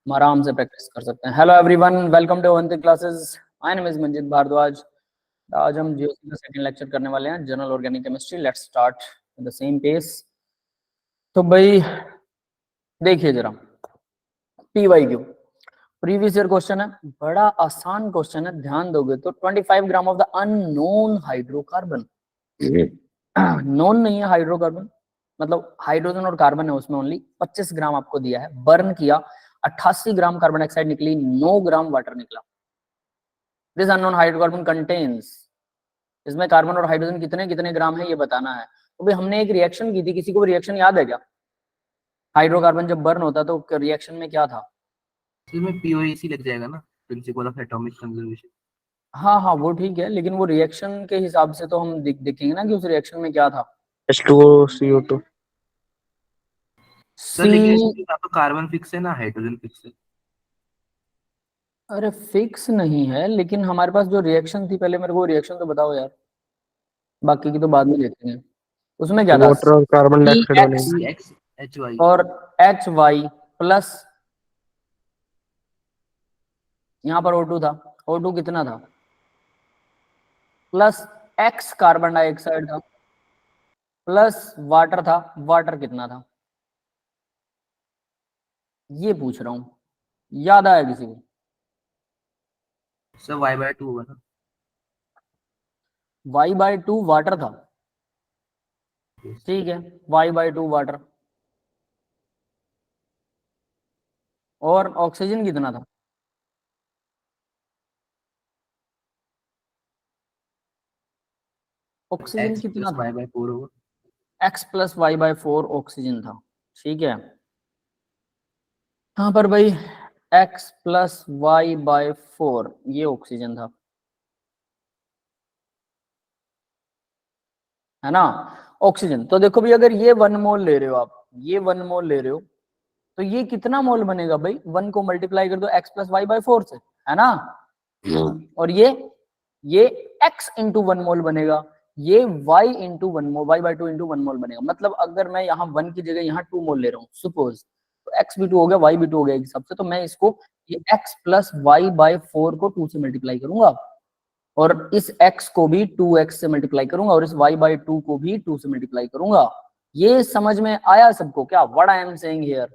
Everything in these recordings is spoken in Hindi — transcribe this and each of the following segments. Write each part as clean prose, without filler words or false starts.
हम आराम से प्रैक्टिस कर सकते हैं। Hello everyone, welcome to Avanti classes. My name is Manjit Bhardwaj. आज हम जीओसी का सेकंड लेक्चर करने वाले हैं, general organic chemistry. Let's start with the same pace. तो भाई देखिए जरा, PYQ प्रीवियस ईयर क्वेश्चन है, बड़ा आसान क्वेश्चन है, ध्यान दोगे तो 25 gram of the unknown hydrocarbon. Known नहीं है हाइड्रोकार्बन, मतलब हाइड्रोजन और कार्बन है उसमें, ओनली 25 ग्राम आपको दिया है, बर्न किया, 88 ग्राम कार्बन डाइऑक्साइड निकली, 9 ग्राम वाटर निकला। दिस अननोन हाइड्रोकार्बन कंटेन्स, इसमें कार्बन और हाइड्रोजन कितने कितने ग्राम है ये बताना है। तो भाई हमने एक रिएक्शन की थी, किसी को रिएक्शन याद है क्या? हाइड्रोकार्बन जब बर्न होता तो रिएक्शन में क्या था? इसमें पीओएसी लग जाएगा ना, प्रिंसिपल ऑफ एटॉमिक कंजर्वेशन। हाँ हाँ वो ठीक है, लेकिन वो रिएक्शन के हिसाब से तो हम देखेंगे ना कि उस रिएक्शन में क्या था। H2O CO2। सर लेकिन इसमें तो कार्बन फिक्स है ना, हाइड्रोजन फिक्स है। अरे फिक्स नहीं है, लेकिन हमारे पास जो रिएक्शन थी, पहले मेरे को रिएक्शन तो बताओ यार, बाकी की तो बाद में देखेंगे। उसमें क्या था? वाटर और कार्बन डाइऑक्साइड बनेगा। CXHY और HY प्लस, यहाँ पर O2 था, O2 कितना था? प्लस X कार्बन डाइऑक्साइड था, प्लस वाटर था, वाटर कितना था? ये पूछ रहा हूं, याद आया किसी को? सर Y/2 होगा ना। Y/2 वाटर था, ठीक है, Y/2 वाटर। और ऑक्सीजन कितना था? ऑक्सीजन X कितना प्लस था? Y/4 होगा। X प्लस Y/4 ऑक्सीजन था, ठीक है। यहाँ पर भाई X प्लस Y/4 ये ऑक्सीजन था, है ना, ऑक्सीजन। तो देखो भाई, अगर ये 1 मोल ले रहे हो आप, ये 1 मोल ले रहे हो, तो ये कितना मोल बनेगा भाई? 1 को मल्टीप्लाई कर दो X प्लस Y/4 से, है ना। और ये X इंटू 1 मोल बनेगा, ये Y इंटू 1 मोल, Y/2 इंटू 1 मोल बनेगा। मतलब अगर मैं यहाँ 1 की जगह यहाँ 2 मोल ले रहा हूँ सपोज, तो X भी 2 हो गया, Y भी 2 हो गया एक हिसाब से, तो मैं इसको ये X प्लस Y/4 को 2 से मल्टीप्लाई करूंगा, और इस x को भी 2x से मल्टीप्लाई करूंगा, और इस y/2 को भी 2 से मल्टीप्लाई करूंगा। ये समझ में आया सबको क्या what I am saying here?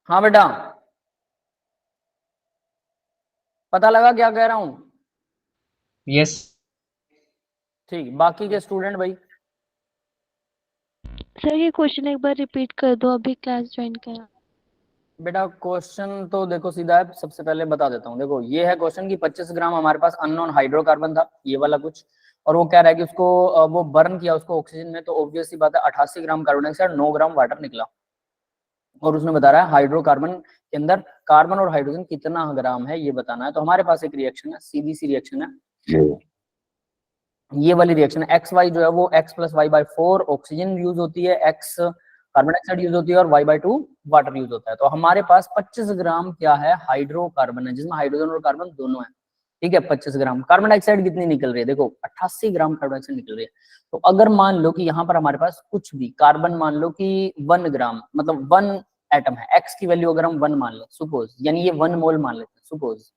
हाँ बेटा, पता लगा क्या कह रहा हूं? यस ठीक, बाकी के स्टूडेंट भाई? सर ये क्वेश्चन एक बार रिपीट कर दो, अभी क्लास ज्वाइन करा। बेटा क्वेश्चन तो देखो सीधा है, सबसे पहले बता देता हूँ। देखो ये है क्वेश्चन की 25 ग्राम हमारे पास अननोन हाइड्रोकार्बन था, ये वाला कुछ, और वो कह रहा है कि उसको वो बर्न किया उसको ऑक्सीजन में, तो ऑब्वियस सी बात है 88 gram carbon dioxide, 9 gram water निकला। और उसने बता रहा है हाइड्रोकार्बन के अंदर कार्बन और हाइड्रोजन कितना ग्राम है ये बताना है। तो हमारे पास एक रिएक्शन है, सीधी सी रिएक्शन है, ये वाली रिएक्शन है। XY जो है वो X plus Y/4 oxygen use होती है, X कार्बन डाइऑक्साइड यूज होती है, और Y/2 वाटर यूज होता है। तो हमारे पास 25 ग्राम क्या है? हाइड्रोकार्बन है, जिसमें हाइड्रोजन और कार्बन दोनों है, ठीक है। 25 ग्राम कार्बन डाइऑक्साइड कितनी निकल रही है? देखो 88 ग्राम कार्बन डाइऑक्साइड निकल रही है। तो अगर मान लो कि यहाँ पर हमारे पास कुछ भी कार्बन मान लो कि 1 ग्राम, मतलब 1 एटम है, X की वैल्यू अगर हम 1 मान ले सपोज, यानी ये 1 मोल मान लेते हैं सपोज,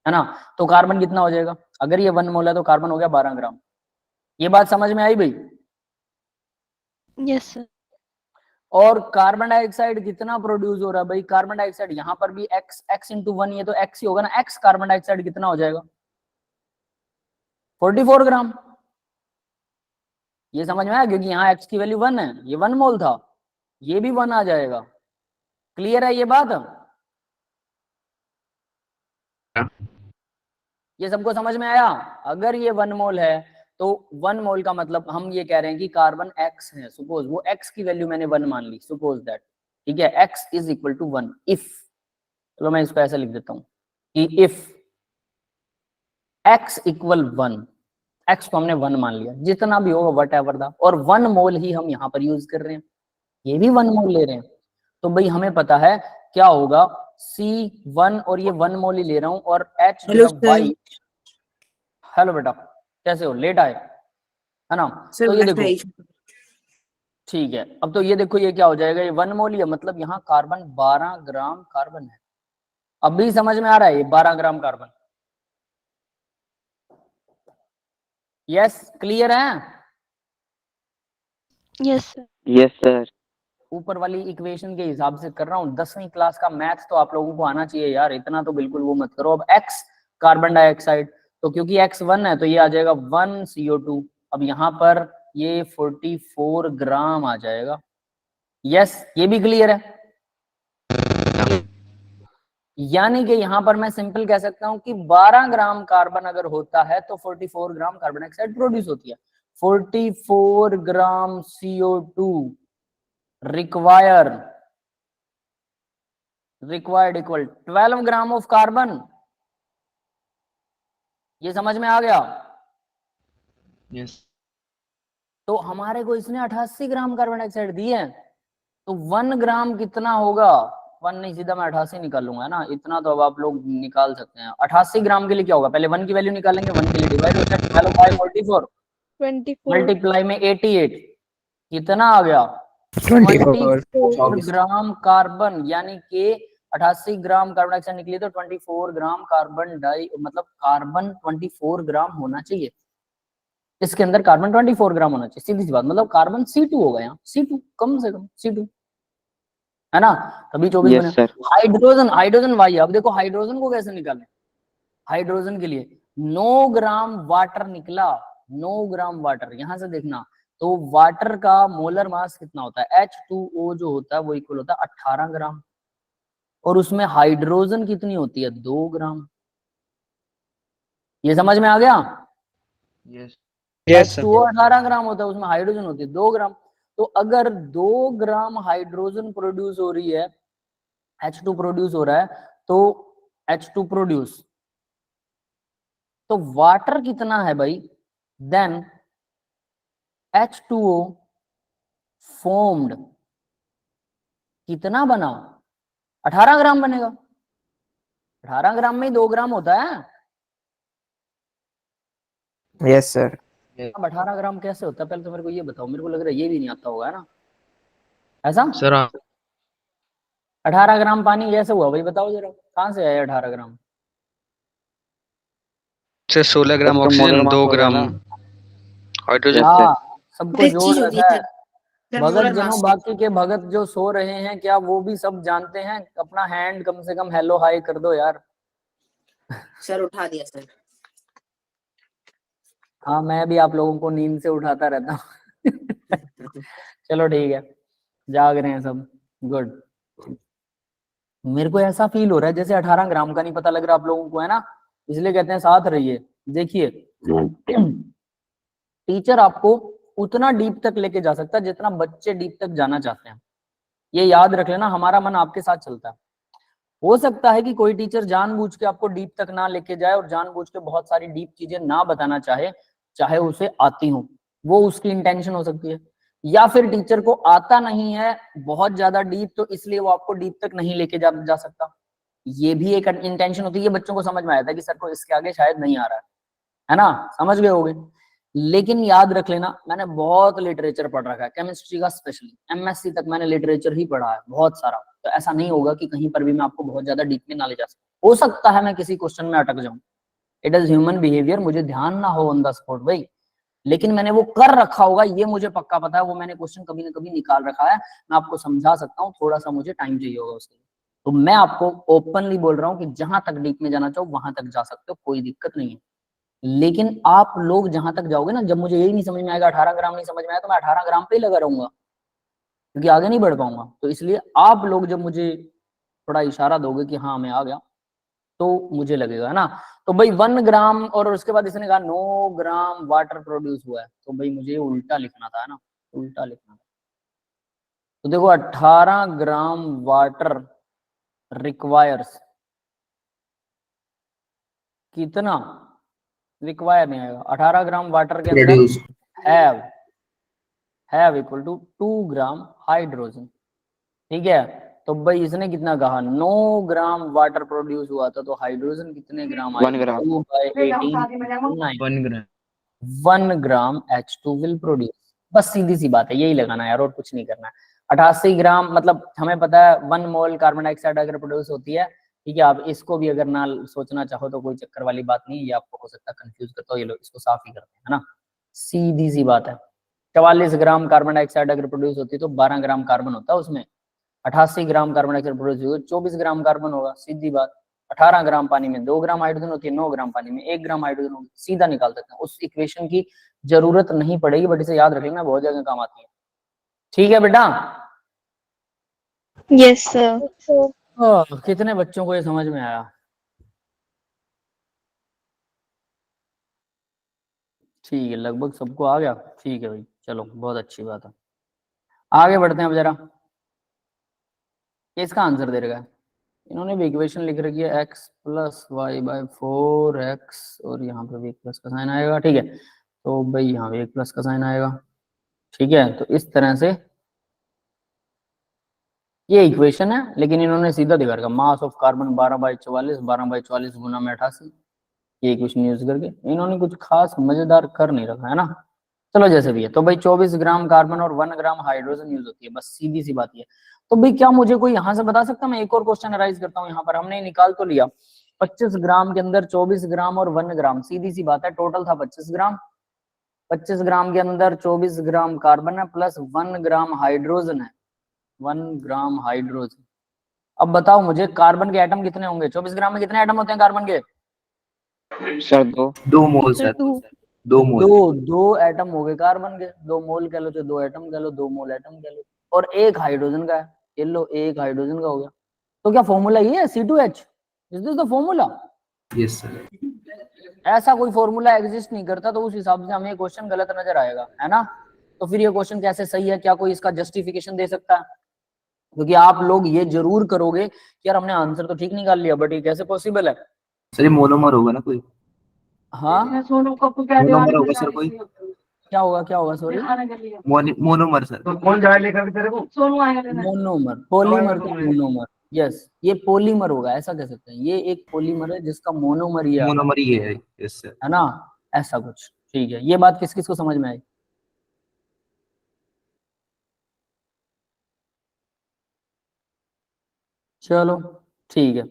है ना, तो कार्बन कितना हो जाएगा? अगर ये 1 मोल है तो कार्बन हो गया 12 ग्राम। ये बात समझ में आई भाई? Yes sir. और कार्बन डाइऑक्साइड कितना प्रोड्यूस हो रहा है भाई? कार्बन डाइऑक्साइड यहाँ पर भी x इंटू 1, ये तो x ही होगा ना, x कार्बन डाइऑक्साइड कितना हो जाएगा? 44 ग्राम। ये समझ में आया? क्योंकि यहाँ x की वैल्यू 1 है, ये 1 मोल था, ये भी 1 आ जाएगा। क्लियर है ये बात? ये सबको समझ में आया? अगर ये 1 मोल है तो 1 मोल का मतलब हम ये कह रहे हैं कि कार्बन x है, सपोज वो x की वैल्यू मैंने 1 मान ली, सपोज दैट, ठीक है, x is equal to 1 if, चलो मैं इसको ऐसे लिख देता हूं कि इफ x इक्वल 1, x को हमने 1 मान लिया, जितना भी होगा वट एवर द, और 1 मोल ही हम यहाँ पर यूज कर रहे हैं, ये भी 1 मोल ले रहे हैं, तो भाई हमें पता है क्या होगा, C1, और ये 1 मोल ही ले रहा हूं, और H Y। हेलो बेटा, कैसे हो? लेट आए, है ना? तो ये देखो, ठीक है, अब तो ये देखो ये क्या हो जाएगा, ये 1 मोल है, मतलब यहाँ कार्बन 12 ग्राम कार्बन है। अब भी समझ में आ रहा है ये 12 ग्राम कार्बन? यस, क्लियर है? Yes sir. Yes sir. ऊपर वाली इक्वेशन के हिसाब से कर रहा हूँ, 10वीं क्लास का मैथ तो आप लोगों को आना चाहिए यार, इतना तो बिल्कुल वो मत करो। अब x कार्बन डाइऑक्साइड, तो क्योंकि x 1 है तो ये आ जाएगा 1 CO2। अब यहाँ पर ये 44 ग्राम आ जाएगा। यस, ये भी क्लियर है? यानी कि यहाँ पर मैं सिंपल कह सकता हूँ कि 12 ग्राम कार्बन अगर होता है तो 44 ग्राम कार्बन डाइऑक्साइड प्रोड्यूस होती है। 44 ग्राम CO2 required equal 12 gram of carbon. ये समझ में आ गया? यस। तो हमारे को इसने 88 ग्राम कार्बन डाइऑक्साइड दी है, तो 1 ग्राम कितना होगा? 1 नहीं, सीधा मैं 88 निकालूंगा, है ना, इतना तो अब आप लोग निकाल सकते हैं। 88 ग्राम के लिए क्या होगा, पहले 1 की वैल्यू निकालेंगे, 1 के लिए डिवाइड होता है 12 बाय 44 मल्टीप्लाई में 88, कितना आ गया? 24 ग्राम कार्बन, यानी कि 88 ग्राम कार्बन डाइऑक्साइड निकली तो 24 ग्राम कार्बन मतलब कार्बन 24 ग्राम होना चाहिए, इसके अंदर कार्बन 24 ग्राम होना चाहिए, सीधी सी बात, मतलब कार्बन C2 होगा यहाँ, C2 कम से कम C2, है ना, तभी 24 बने। हाइड्रोजन वाई, अब देखो हाइड्रोजन को कैसे निकालें। हाइड्रोजन के लिए 9 ग्राम वाटर निकला, 9 ग्राम वाटर, यहां से देखना, तो वाटर का मोलर मास कितना होता है, H2O जो होता है वो इक्वल होता है 18 ग्राम, और उसमें हाइड्रोजन कितनी होती है, 2 ग्राम। ये समझ में आ गया? यस। H2O 18 ग्राम होता है, उसमें हाइड्रोजन होती है 2 ग्राम। तो अगर 2 ग्राम हाइड्रोजन प्रोड्यूस हो रही है, H2 प्रोड्यूस हो रहा है, तो H2 प्रोड्यूस, तो वाटर कितना है भाई, देन H2O फॉर्म्ड कितना बना, 18 ग्राम बनेगा। 18 ग्राम में 2 ग्राम होता है। Yes sir. अब 18 ग्राम कैसे होता है, पहले तो मेरे को ये बताओ, मेरे को लग रहा है ये भी नहीं आता होगा, है ना, ऐसा सर 18 ग्राम पानी कैसे हुआ भाई, बताओ जरा, कहां से आया 18 ग्राम? 16 ग्राम ऑक्सीजन, 2 ग्राम हाइड्रोजन। हाँ, सबको जोड़ रखा है। भगत जनों, बाकी के भगत जो सो रहे हैं, क्या वो भी सब जानते हैं? अपना हैंड कम से कम हेलो हाई कर दो यार। सर उठा दिया सर। हाँ, मैं भी आप लोगों को नींद से उठाता रहता हूँ। चलो ठीक है, जाग रहे हैं सब, गुड। मेरे को ऐसा फील हो रहा है जैसे 18 ग्राम का नहीं पता लग रहा आप लोगों को, है ना, इसलिए कहते हैं साथ रहिए। देखिए, टीचर आपको उतना डीप तक लेके जा सकता है जितना बच्चे डीप तक जाना चाहते हैं। ये याद रख लेना, हमारा मन आपके साथ चलता है। हो सकता है कि कोई टीचर जानबूझ के आपको डीप तक ना लेके जाए और जानबूझ के बहुत सारी डीप चीजें ना बताना चाहे, चाहे उसे आती हो, वो उसकी इंटेंशन हो सकती है। या फिर टीचर को आता नहीं है बहुत ज्यादा डीप, तो इसलिए वो आपको डीप तक नहीं लेके जा सकता, ये भी एक इंटेंशन होती है। ये बच्चों को समझ में आया था कि सर को इसके आगे शायद नहीं आ रहा है ना, समझ गए होगे। लेकिन याद रख लेना, मैंने बहुत लिटरेचर पढ़ रखा है, केमिस्ट्री का स्पेशली MSc तक मैंने लिटरेचर ही पढ़ा है बहुत सारा, तो ऐसा नहीं होगा कि कहीं पर भी मैं आपको बहुत ज्यादा डीप में ना ले जा सकता। हो सकता है मैं किसी क्वेश्चन में अटक जाऊं, इट इज ह्यूमन बिहेवियर, मुझे ध्यान ना हो ऑन द स्पॉट भाई, लेकिन मैंने वो कर रखा होगा, ये मुझे पक्का पता है, वो मैंने क्वेश्चन कभी ना कभी निकाल रखा है, मैं आपको समझा सकता हूँ, थोड़ा सा मुझे टाइम चाहिए होगा उसके लिए। तो मैं आपको ओपनली बोल रहा हूँ कि जहां तक डीप में जाना चाहो वहां तक जा सकते हो, कोई दिक्कत नहीं है। लेकिन आप लोग जहां तक जाओगे ना, जब मुझे यही नहीं समझ में आएगा, 18 ग्राम नहीं समझ में आया, तो मैं 18 ग्राम पे ही लगा रहूंगा, क्योंकि आगे नहीं बढ़ पाऊंगा। तो इसलिए आप लोग जब मुझे थोड़ा इशारा दोगे कि हाँ मैं आ गया, तो मुझे लगेगा, है ना। तो भाई 1 ग्राम, और उसके बाद इसने कहा 9 ग्राम वाटर प्रोड्यूस हुआ है, तो भाई मुझे उल्टा लिखना था, है ना, उल्टा लिखना था। तो देखो 18 ग्राम वाटर रिक्वायर्स, कितना रिक्वायर नहीं आएगा, 18 ग्राम वाटर के अंदर have equal to 2 gram hydrogen, ठीक है। तो भाई इसने कितना कहा, 9 ग्राम वाटर प्रोड्यूस हुआ था, तो हाइड्रोजन कितने ग्राम आए, 1 ग्राम 2 by 18 9, 1 gram 1 gram H2 will produce, बस सीधी सी बात है, यही लगाना है यार, और कुछ नहीं करना है। 88 ग्राम मतलब हमें पता है 1 मोल कार्बन डाइऑक्साइड अगर प्रोड्यूस होती है, ठीक है। आप इसको भी अगर ना सोचना चाहो तो कोई चक्कर वाली बात नहीं है, ये आपको हो सकता है कंफ्यूज करता हो, ये लोग इसको साफ ही करते हैं, है ना, सीधी सी बात है। 44 ग्राम कार्बन डाइऑक्साइड अगर प्रोड्यूस होती है तो 12 ग्राम कार्बन होता है उसमें। 88 ग्राम कार्बन डाइऑक्साइड प्रोड्यूस होगा 24 ग्राम कार्बन होगा, सीधी बात। 18 ग्राम पानी में 2 ग्राम हाइड्रोजन होती है, 9 ग्राम पानी में 1 ग्राम हाइड्रोजन होगी, सीधा निकाल सकते हैं। उस इक्वेशन की जरूरत नहीं पड़ेगी, बट इसे याद रख लेना, बहुत जगह काम आती है। ठीक है बेटा। Yes sir. कितने बच्चों को ये समझ में आया? ठीक है, लगभग सबको आ गया। ठीक है भाई, चलो बहुत अच्छी बात है। आगे बढ़ते हैं अब जरा। इसका आंसर दे रखा है इन्होंने भी, इक्वेशन लिख रखी है x plus Y by 4x, और यहाँ पे भी एक प्लस का साइन आएगा, ठीक है। तो भाई यहाँ भी एक प्लस का साइन आएगा, ठीक है। तो इस तरह से ये इक्वेशन है, लेकिन इन्होंने सीधा दिखा रखा मास ऑफ कार्बन 12/44, 12/44 गुना में 88, ये इक्वेशन यूज करके इन्होंने कुछ खास मजेदार कर नहीं रखा है ना। चलो जैसे भी है, तो भाई 24 ग्राम कार्बन और 1 ग्राम हाइड्रोजन यूज होती है, बस सीधी सी बात ये। तो भाई क्या मुझे कोई यहाँ से बता सकता है? मैं एक और क्वेश्चन अराइज करता हूँ, यहाँ पर हमने निकाल तो लिया 25 ग्राम के अंदर 24 ग्राम और 1 ग्राम, सीधी सी बात है, टोटल था 25 ग्राम। 25 ग्राम के अंदर 24 ग्राम कार्बन है प्लस 1 ग्राम हाइड्रोजन है, 1 ग्राम हाइड्रोजन। अब बताओ मुझे कार्बन के एटम कितने होंगे? 24 ग्राम में कितने एटम होते हैं कार्बन के? सर 2 मोल सर, 2 मोल। दो एटम हो गए कार्बन के, 2 मोल कह लो, तो 2 एटम कह लो, 2 मोल एटम कह लो, और एक हाइड्रोजन का है, ये लो एक हाइड्रोजन का हो गया। तो क्या फॉर्मूला ये है C2H? Is this the formula? Yes sir. ऐसा कोई फॉर्मूला एग्जिस्ट नहीं करता, तो उस हिसाब से हमें क्वेश्चन गलत नजर आएगा, है ना। तो फिर ये क्वेश्चन कैसे सही है? क्या कोई इसका जस्टिफिकेशन दे सकता है? क्योंकि आप लोग ये जरूर करोगे कि यार हमने आंसर तो ठीक निकाल लिया, बट ये कैसे पॉसिबल है? सर ये मोनोमर होगा ना कोई? हाँ मोनोमर होगा सर कोई? क्या होगा sorry? Monomer sir. Monomer, polymer तो मोनोमर, यस ये पॉलीमर होगा, ऐसा कह सकते हैं। ये एक पॉलीमर है जिसका मोनोमर ही मोनोमर ही है, यस सर। है ना, ऐसा कुछ। ठीक है, ये बात किस किस को समझ में आई? चलो ठीक है।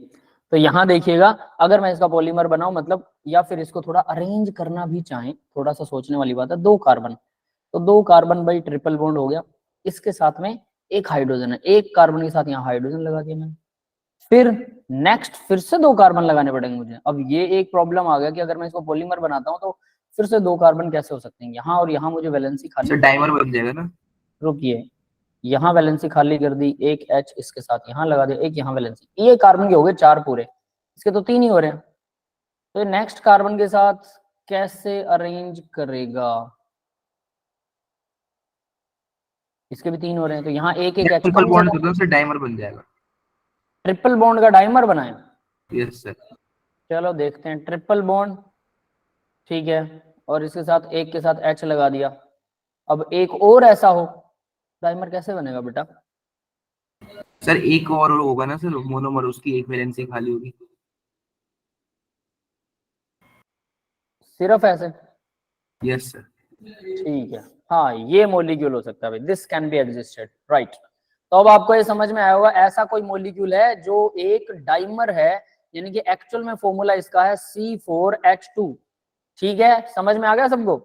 तो यहाँ देखिएगा, अगर मैं इसका पॉलीमर बनाऊं मतलब, या फिर इसको थोड़ा अरेंज करना भी चाहें, थोड़ा सा सोचने वाली बात है। 2 कार्बन, तो 2 कार्बन भाई ट्रिपल बॉन्ड हो गया, इसके साथ में एक हाइड्रोजन है, एक कार्बन के साथ यहाँ हाइड्रोजन लगा दिया मैंने। फिर नेक्स्ट फिर से 2 कार्बन लगाने पड़ेंगे मुझे। अब ये एक प्रॉब्लम आ गया कि अगर मैं इसको पॉलीमर बनाता हूँ तो फिर से 2 कार्बन कैसे हो सकते हैं? यहाँ और यहाँ मुझे वैलेंसी सर खाली, डाइमर बन जाएगा ना? रुकिए, यहाँ वैलेंसी खाली कर दी, एक H इसके साथ यहाँ लगा दिया, एक यहाँ वैलेंसी, ये कार्बन के हो गए 4 पूरे, इसके तो 3 ही हो रहे हैं। तो नेक्स्ट कार्बन के साथ कैसे अरेंज करेगा? इसके भी 3 हो रहे हैं, तो यहाँ एक H ट्रिपल बॉन्ड कर दो सर, डाइमर बन जाएगा। ट्रिपल बॉन्ड का डाइमर बनाए? Yes sir. चलो देखते हैं, ट्रिपल बॉन्ड, ठीक है, और इसके साथ एक के साथ H लगा दिया। अब एक और ऐसा हो, डाइमर कैसे बनेगा बेटा? सर एक और होगा ना सर मोनोमर, उसकी एक वैलेंसी खाली होगी। सिर्फ ऐसे? Yes sir. ठीक है, हाँ ये मॉलिक्यूल हो सकता है भाई, this can be existed, right. तो अब आपको ये समझ में आया होगा, ऐसा कोई मॉलिक्यूल है जो एक डाइमर है, यानी कि एक्चुअल में फॉर्मूला इसका है C4H2। ठीक है, समझ में आ गया सबको?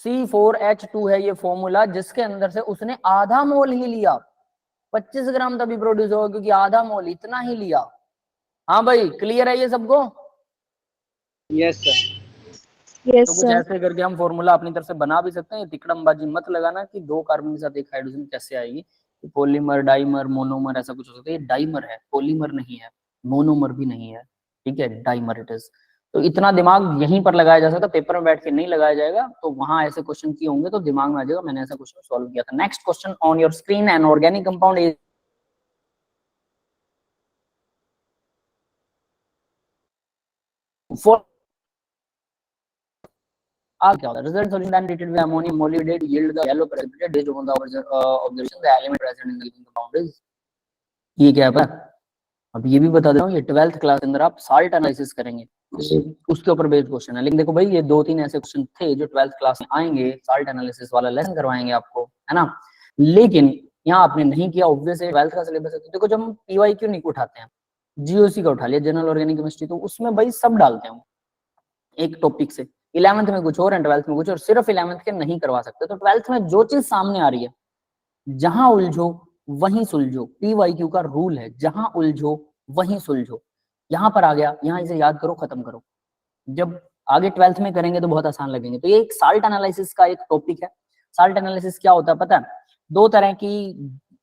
C4H2 है ये फॉर्मूला, जिसके अंदर से उसने आधा मोल ही लिया, 25 ग्राम तभी प्रोड्यूस होगा क्योंकि आधा मोल इतना ही लिया। हाँ भाई, क्लियर है ये सबको? Yes sir. तो कुछ ऐसे करके हम फॉर्मूला अपनी तरफ से बना भी सकते हैं। तिकड़मबाजी मत लगाना कि 2 कार्बन के साथ एक हाइड्रोजन कैसे आएगी, पॉलीमर, डाइमर, मोनोमर ऐसा कुछ हो सकता है। ये डाइमर है, पॉलीमर नहीं है, मोनोमर भी नहीं है, ठीक है, डाइमर इट इज। तो इतना दिमाग यहीं पर लगाया जा सकता है, पेपर में बैठ के नहीं लगाया जाएगा। तो वहां ऐसे क्वेश्चन किए होंगे तो दिमाग में आ जाएगा, मैंने ऐसा क्वेश्चन सॉल्व किया था। Next question on your screen, an organic compound is for क्या होता है? Result solution then treated with ammonium molybdate yield the yellow precipitate based upon the observation the element present in the living compound is, ये क्या है? अब ये भी बता देता हूँ, ये 12th क्लास के अंदर आप साल्ट एनालिसिस करेंगे, उसके ऊपर बेस्ड क्वेश्चन है। लेकिन देखो भाई ये 2-3 ऐसे क्वेश्चन थे जो 12th क्लास में आएंगे, सॉल्ट एनालिसिस वाला लेसन करवाएंगे आपको, है ना। लेकिन यहाँ आपने नहीं किया, ऑब्वियस है 12th का सिलेबस है। तो देखो जब हम PYQ नहीं उठाते हैं, GOC का उठा लिया, जनरल ऑर्गेनिक केमिस्ट्री, तो उसमें भाई सब डालते हैं एक टॉपिक से। 11th में कुछ और है, 12th में कुछ और, सिर्फ 11th के नहीं करवा सकते। तो 12th में जो चीज सामने आ रही है, जहां उलझो वहीं सुलझो, PYQ का रूल है, जहां उलझो वहीं सुलझो। यहाँ पर आ गया, यहाँ इसे याद करो, खत्म करो। जब आगे 12th में करेंगे तो बहुत आसान लगेंगे। तो ये एक साल्ट एनालिसिस का एक टॉपिक है। साल्ट एनालिसिस क्या होता है पता है? 2 तरह की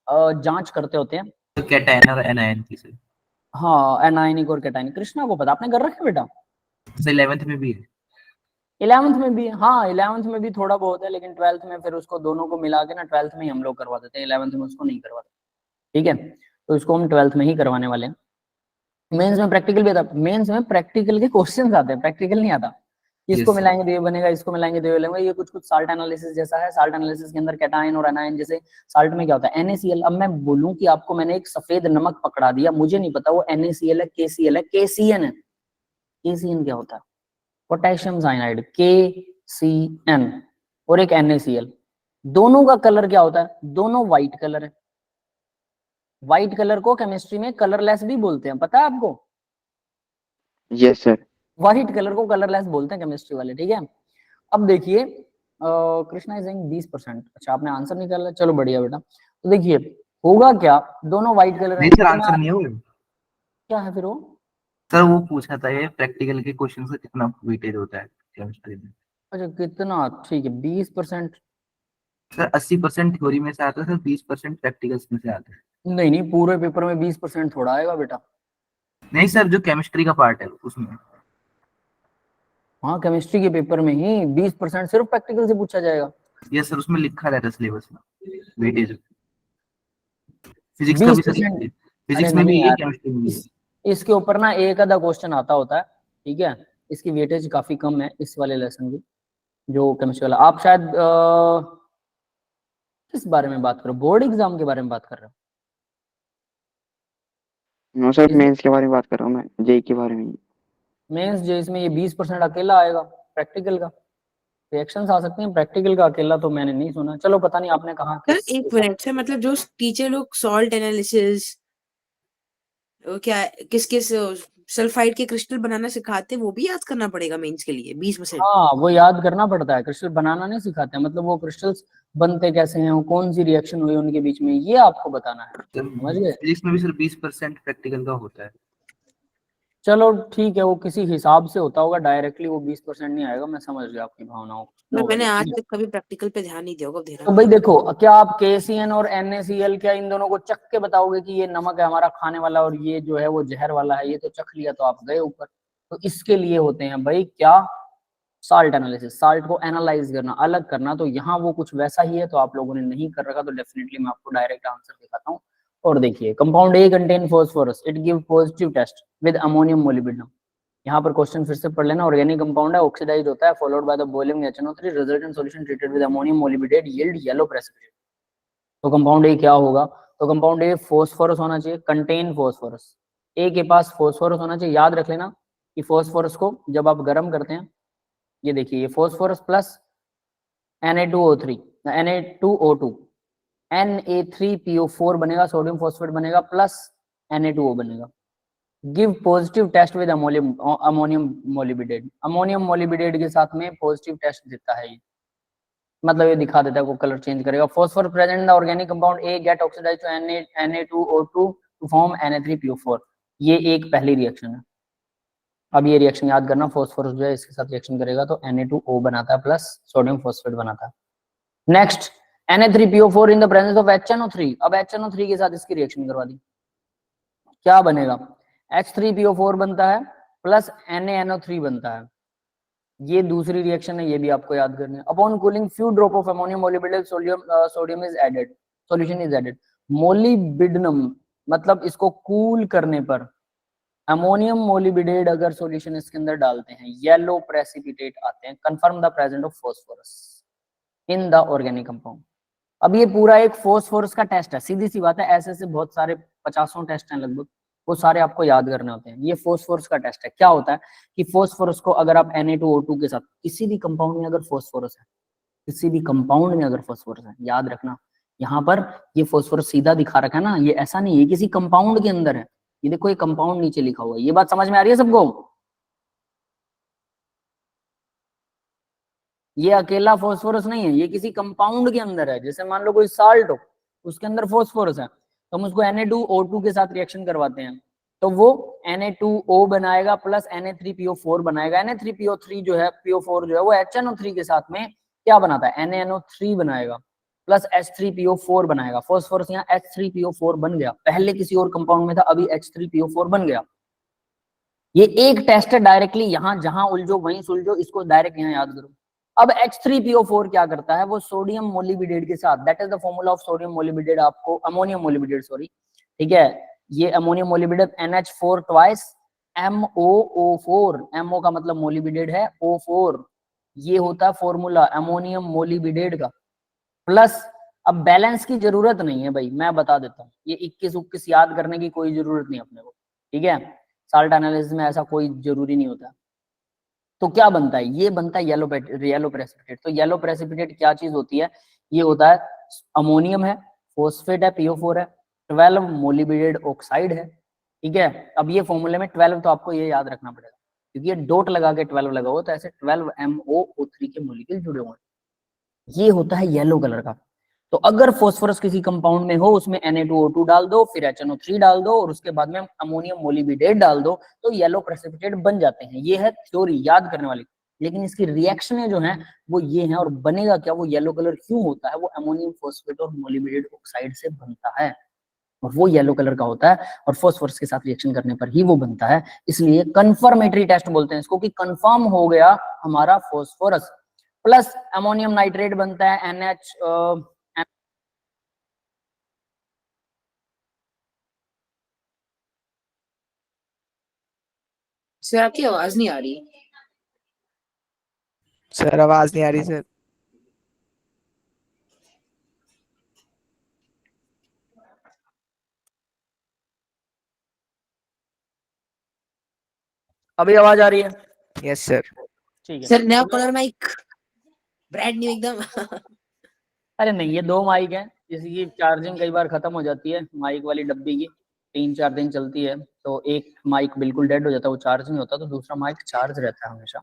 जांच करते होते हैं। तो कैटायन और एनायन की सर। हाँ, एनायनिक और कैटायनिक। कृष्णा को पता, आपने कर रखा है बेटा? सर 11th में भी है। 11th में भी, हाँ 11th में भी थोड़ा बहुत है, लेकिन 12th में फिर उसको दोनों को मिला के ना 12th में ही हम लोग करवा देते हैं, 11th में उसको नहीं करवाते। ठीक है, तो इसको हम 12th में ही करवाने वाले हैं। मेंस में प्रैक्टिकल भी आता है, मेंस में प्रैक्टिकल के क्वेश्चंस आते हैं, प्रैक्टिकल नहीं आता। इसको Yes, मिलाएंगे तो ये बनेगा, इसको मिलाएंगे तो ये बनेगा। ये कुछ कुछ साल्ट एनालिसिस जैसा है। साल्ट एनालिसिस के अंदर कैटायन और एनायन, जैसे साल्ट में क्या होता है NaCl। अब मैं बोलूं कि आपको मैंने एक सफेद नमक पकड़ा दिया, मुझे नहीं पता वो NaCl है, KCl है, KCN है। KCN क्या होता है? पोटेशियम साइनाइड, KCN, और एक NaCl। दोनों का कलर क्या होता है? दोनों व्हाइट कलर है। व्हाइट कलर को केमिस्ट्री में कलरलेस भी बोलते हैं, पता है आपको? Yes sir. व्हाइट कलर को कलरलेस बोलते हैं केमिस्ट्री वाले, ठीक है। अब देखिए कृष्णा इज सेइंग 20%। अच्छा, आपने आंसर निकाला, चलो बढ़िया बेटा। तो देखिए होगा क्या, दोनों व्हाइट कलर नहीं सर, आंसर नहीं है वो। क्या है फिर वो? सर वो पूछा था ये प्रैक्टिकल के क्वेश्चन से कितना वेटेज होता है केमिस्ट्री में। अच्छा कितना, ठीक है 20%। सर 80% थ्योरी में से आता है सर, 20% प्रैक्टिकल्स में से आता है। नहीं नहीं, पूरे पेपर में 20% थोड़ा आएगा बेटा। नहीं सर, जो केमिस्ट्री का पार्ट है उसमें। हाँ, केमिस्ट्री के पेपर में ही 20% सिर्फ प्रैक्टिकल से पूछा जाएगा। ये सर उसमें लिखा रहता है सिलेबस में वेटेज। फिजिक्स का भी सर, 20%। अरे फिजिक्स में भी नहीं है, यार, केमिस्ट्री में भी है। इसके ऊपर ना एक आधा क्वेश्चन आता होता है, ठीक है। इसकी वेटेज काफी कम है इस वाले लेसन की, जो केमिस्ट्री वाला। आप शायद किस बारे में बात करो, बोर्ड एग्जाम के बारे में बात कर रहे हो? नो सर, मेंस के बारे में बात कर रहा हूँ मैं, जेई के बारे में। मेंस जो इसमें ये 20% अकेला आएगा प्रैक्टिकल का। रिएक्शंस आ सकते हैं, प्रैक्टिकल का अकेला तो मैंने नहीं सुना। चलो पता नहीं आपने कहा सर एक मिनट से, मतलब जो टीचर लोग सॉल्ट एनालिसिस क्या किस किस सल्फाइड के क्रिस्टल बनाना सिखाते हैं, वो भी याद करना पड़ेगा मेंस के लिए 20%? हाँ, वो याद करना पड़ता है। क्रिस्टल बनाना नहीं सिखाते हैं, मतलब वो क्रिस्टल्स बनते कैसे हैं, कौन सी रिएक्शन हुई उनके बीच में, ये आपको बताना है, समझ गए? फिजिक्स में भी सर 20% प्रैक्टिकल का होता है। चलो ठीक है, वो किसी हिसाब से होता होगा, डायरेक्टली वो 20% नहीं आएगा। मैं समझ गया आपकी भावनाओं को। मैंने आज तक कभी प्रैक्टिकल पे ध्यान नहीं दिया होगा, तो भाई देखो, क्या आप KCN और NaCl, क्या इन दोनों को चख के बताओगे कि ये नमक है हमारा खाने वाला और ये जो है वो जहर वाला है? ये तो चख लिया तो आप गए ऊपर। तो इसके लिए होते हैं भाई क्या, साल्ट एनालिसिस। साल्ट को एनालाइज करना, अलग करना। तो यहाँ वो कुछ वैसा ही है, तो आप लोगों ने नहीं कर रखा तो डेफिनेटली मैं आपको डायरेक्ट आंसर दिखाता हूँ। और देखिए, compound A contain phosphorus, it give positive test with ammonium molybdenum. यहाँ पर क्वेश्चन फिर से पढ़ लेना। ऑर्गेनिक कंपाउंड है, ऑक्सीडाइज होता है, followed by the boiling HNO3, resultant solution treated with ammonium molybdate yield yellow precipitate. तो कंपाउंड A क्या होगा? तो कंपाउंड A फास्फोरस होना चाहिए, कंटेन फास्फोरस। A के पास फास्फोरस होना चाहिए। याद रख लेना कि फास्फोरस को जब आप गर्म करते हैं, ये देखिए, ये phosphorus plus Na2O3, Na2O2, Na3PO4 बनेगा, सोडियम फॉस्फेट बनेगा, प्लस Na2O बनेगा। Give positive test with ammonium molybdate. Ammonium molybdate के साथ में पॉजिटिव टेस्ट देता है ये, मतलब ये दिखा देता है, वो कलर चेंज करेगा। Phosphorus present in the organic compound A get oxidised to Na2O2 to form Na3PO4। ये एक पहली रिएक्शन है। अब ये रिएक्शन याद करना, फॉस्फोरस जो है इसके साथ रिएक्शन करेगा तो Na2O बनाता है प्लस सोडियम फॉस्फेट बनाता है। Next, Na3PO4 in the presence of HNO3। अब HNO3 के साथ इसकी रिएक्शन करवा दी, क्या बनेगा? H3PO4 बनता है प्लस NaNO3 बनता है। ये दूसरी रिएक्शन है, ये भी आपको याद करनी है। Upon cooling few drop of ammonium molybdate sodium is added, solution is added. Molybdenum मतलब इसको कूल करने पर अमोनियम मोलिब्डेट अगर सॉल्यूशन इसके अंदर डालते हैं, येलो प्रेसिपिटेट आते हैं। Confirm the presence of phosphorus in the organic compound. अब ये पूरा एक फास्फोरस का टेस्ट है, सीधी सी बात है। ऐसे बहुत सारे 50 टेस्ट हैं लगभग, वो सारे आपको याद करने होते हैं। ये फोस्फोरस का टेस्ट है। क्या होता है कि फोस्फोरस को अगर आप Na2O2 के साथ किसी भी कंपाउंड में अगर फोस्फोरस है, किसी भी कंपाउंड में अगर फोस्फोरस है, याद रखना यहाँ पर ये फोस्फोरस सीधा दिखा रखा है ना, ये ऐसा नहीं है किसी कंपाउंड के अंदर है। ये देखो ये कंपाउंड नीचे लिखा हुआ है। ये बात समझ में आ रही है सबको? ये अकेला फोस्फोरस नहीं है, ये किसी कंपाउंड के अंदर है। जैसे मान लो कोई साल्ट हो, उसके अंदर फोस्फोरस है, तो हम उसको Na2O2 के साथ रिएक्शन करवाते हैं, तो वो Na2O बनाएगा प्लस Na3PO4 बनाएगा। Na3PO3 जो है, PO4 जो है, वो HNO3 के साथ में क्या बनाता है, NaNO3 बनाएगा प्लस H3PO4 बनाएगा। फोस्फोरस यहाँ H3PO4 बन गया, पहले किसी और कंपाउंड में था, अभी H3PO4 बन गया। ये एक टेस्ट है, डायरेक्टली यहाँ जहां उलझो वहीं सुलझो, इसको डायरेक्ट यहाँ याद करो। अब H3PO4 क्या करता है, वो सोडियम मोलिबिडेट के साथ, that is the formula of sodium मोलिबिडेट, आपको अमोनियम मोलिबिडेट, सॉरी, ठीक है, ये ammonium मोलिबिडेट NH4 twice MoO4, MO का मतलब मोलिबिडेट है, O4 ये होता है फॉर्मूला अमोनियम मोलिबिडेट का। प्लस अब बैलेंस की जरूरत नहीं है भाई, मैं बता देता हूँ, ये 21 याद करने की कोई जरूरत नहीं अपने को, ठीक है, साल्ट एनालिसिस में ऐसा कोई जरूरी नहीं होता। तो क्या बनता है, ये बनता है येलो प्रेसिपिटेट। तो येलो प्रेसिपिटेट क्या चीज होती है, ये होता है अमोनियम है, फोस्फेट है, PO4 है, 12 मोलिबिडेट ऑक्साइड है, ठीक है। अब ये फॉर्मूले में 12 तो आपको ये याद रखना पड़ेगा, क्योंकि ये डॉट लगा के 12 लगा हुआ, तो ऐसे 12 MoO3 के मोलिक्यूल जुड़े हुए हैं। ये होता है येलो कलर का। तो अगर फोस्फोरस किसी कंपाउंड में हो, उसमें Na2O2 डाल दो, फिर HNO3 डाल दो, और उसके बाद में अमोनियम मोलिबिडेट डाल दो, तो येलो प्रेसिपिटेट बन जाते हैं। ये है थ्योरी याद करने वाली, लेकिन इसकी रिएक्शनें जो हैं वो ये हैं, और बनेगा क्या, वो येलो कलर क्यों होता है, वो अमोनियम फॉस्फेट और मोलिबिडेट ऑक्साइड से बनता है, और वो येलो कलर का होता है, और फोस्फोरस के साथ रिएक्शन करने पर ही वो बनता है। इसलिए कंफर्मेटरी टेस्ट बोलते हैं इसको, कि कंफर्म हो गया हमारा फोस्फोरस। प्लस अमोनियम नाइट्रेट बनता है NH सर आपकी आवाज नहीं आ रही। सर आवाज नहीं आ रही सर। अभी आवाज आ रही है? Yes sir. ठीक है। सर नया कलर माइक, ब्रांड न्यू एकदम। अरे नहीं, ये 2 माइक है, इसकी चार्जिंग कई बार खत्म हो जाती है, माइक वाली डब्बी की 3-4 दिन चलती है, तो एक माइक बिल्कुल डेड हो जाता है, वो चार्ज नहीं होता, तो दूसरा माइक चार्ज रहता है हमेशा,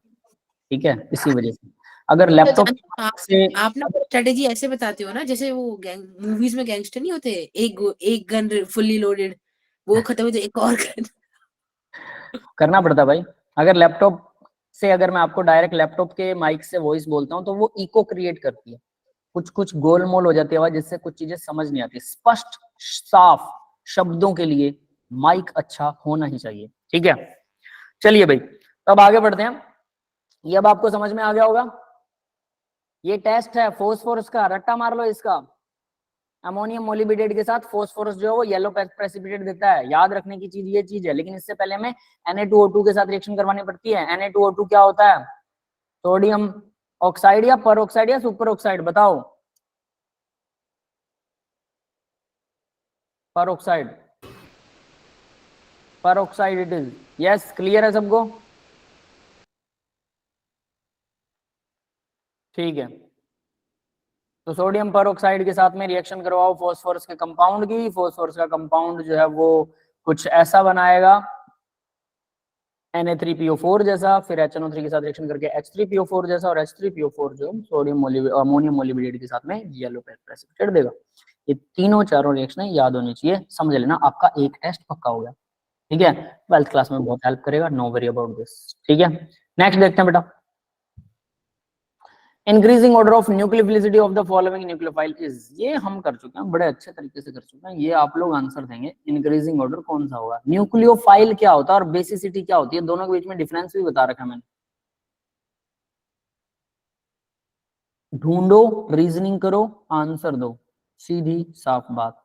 ठीक है, इसी वजह से। अगर लैपटॉप से आप ना स्ट्रेटेजी ऐसे बताते हो ना, जैसे वो मूवीज में गैंगस्टर नहीं होते, एक गन फुल्ली लोडेड, वो खत्म हो तो एक और गन। करना पड़ता है भाई। अगर लैपटॉप से, अगर मैं आपको डायरेक्ट लैपटॉप के माइक से वॉइस बोलता हूँ, तो वो इको क्रिएट करती है, कुछ कुछ गोलमोल हो जाती है आवाज, जिससे कुछ चीजें समझ नहीं आती। स्पष्ट साफ शब्दों के लिए माइक अच्छा होना ही चाहिए, ठीक है। चलिए भाई, अब आगे बढ़ते हैं। ये अब आपको समझ में आ गया होगा, ये टेस्ट है फोस्फोरस का, रट्टा मार लो इसका। अमोनियम मोलिबिडेट के साथ फोस्फोरस जो है वो येलो प्रेसिपिटेट देता है। याद रखने की चीज ये चीज है, लेकिन इससे पहले हमें Na2O2 के साथ रिएक्शन करवानी पड़ती है। Na2O2 क्या होता है, सोडियम ऑक्साइड या पर ऑक्साइड या सुपर ऑक्साइड, बताओ। पर ऑक्साइड, पर oxide it is, yes, clear है सबको? ठीक है, तो सोडियम पर ऑक्साइड के साथ में रिएक्शन करवाओ फोस्फोरस के कंपाउंड की। फोस्फोरस का कंपाउंड जो है वो कुछ ऐसा बनाएगा, Na3PO4 जैसा, फिर HNO3 के साथ रिएक्शन करके H3PO4 जैसा, और H3PO4 जो सोडियम अमोनियम मोलिबिडेट के साथ में येलो प्रेसिपिटेट देगा। ये तीनों चारों रिएक्शन याद होनी चाहिए, समझ लेना, आपका एक टेस्ट पक्का हो गया, ठीक है। 12th क्लास में बहुत हेल्प करेगा, नो वरी अबाउट दिस, ठीक है। नेक्स्ट देखते हैं बेटा, increasing order of nucleophilicity of the following nucleophile is, ये हम कर चुके हैं, बड़े अच्छे तरीके से कर चुके हैं, ये आप लोग आंसर देंगे। इंक्रीजिंग ऑर्डर कौन सा होगा, न्यूक्लियोफाइल क्या होता है और बेसिसिटी क्या होती है, दोनों के बीच में डिफरेंस भी बता रखा है मैंने। ढूंढो, रीजनिंग करो, आंसर दो, सीधी साफ बात।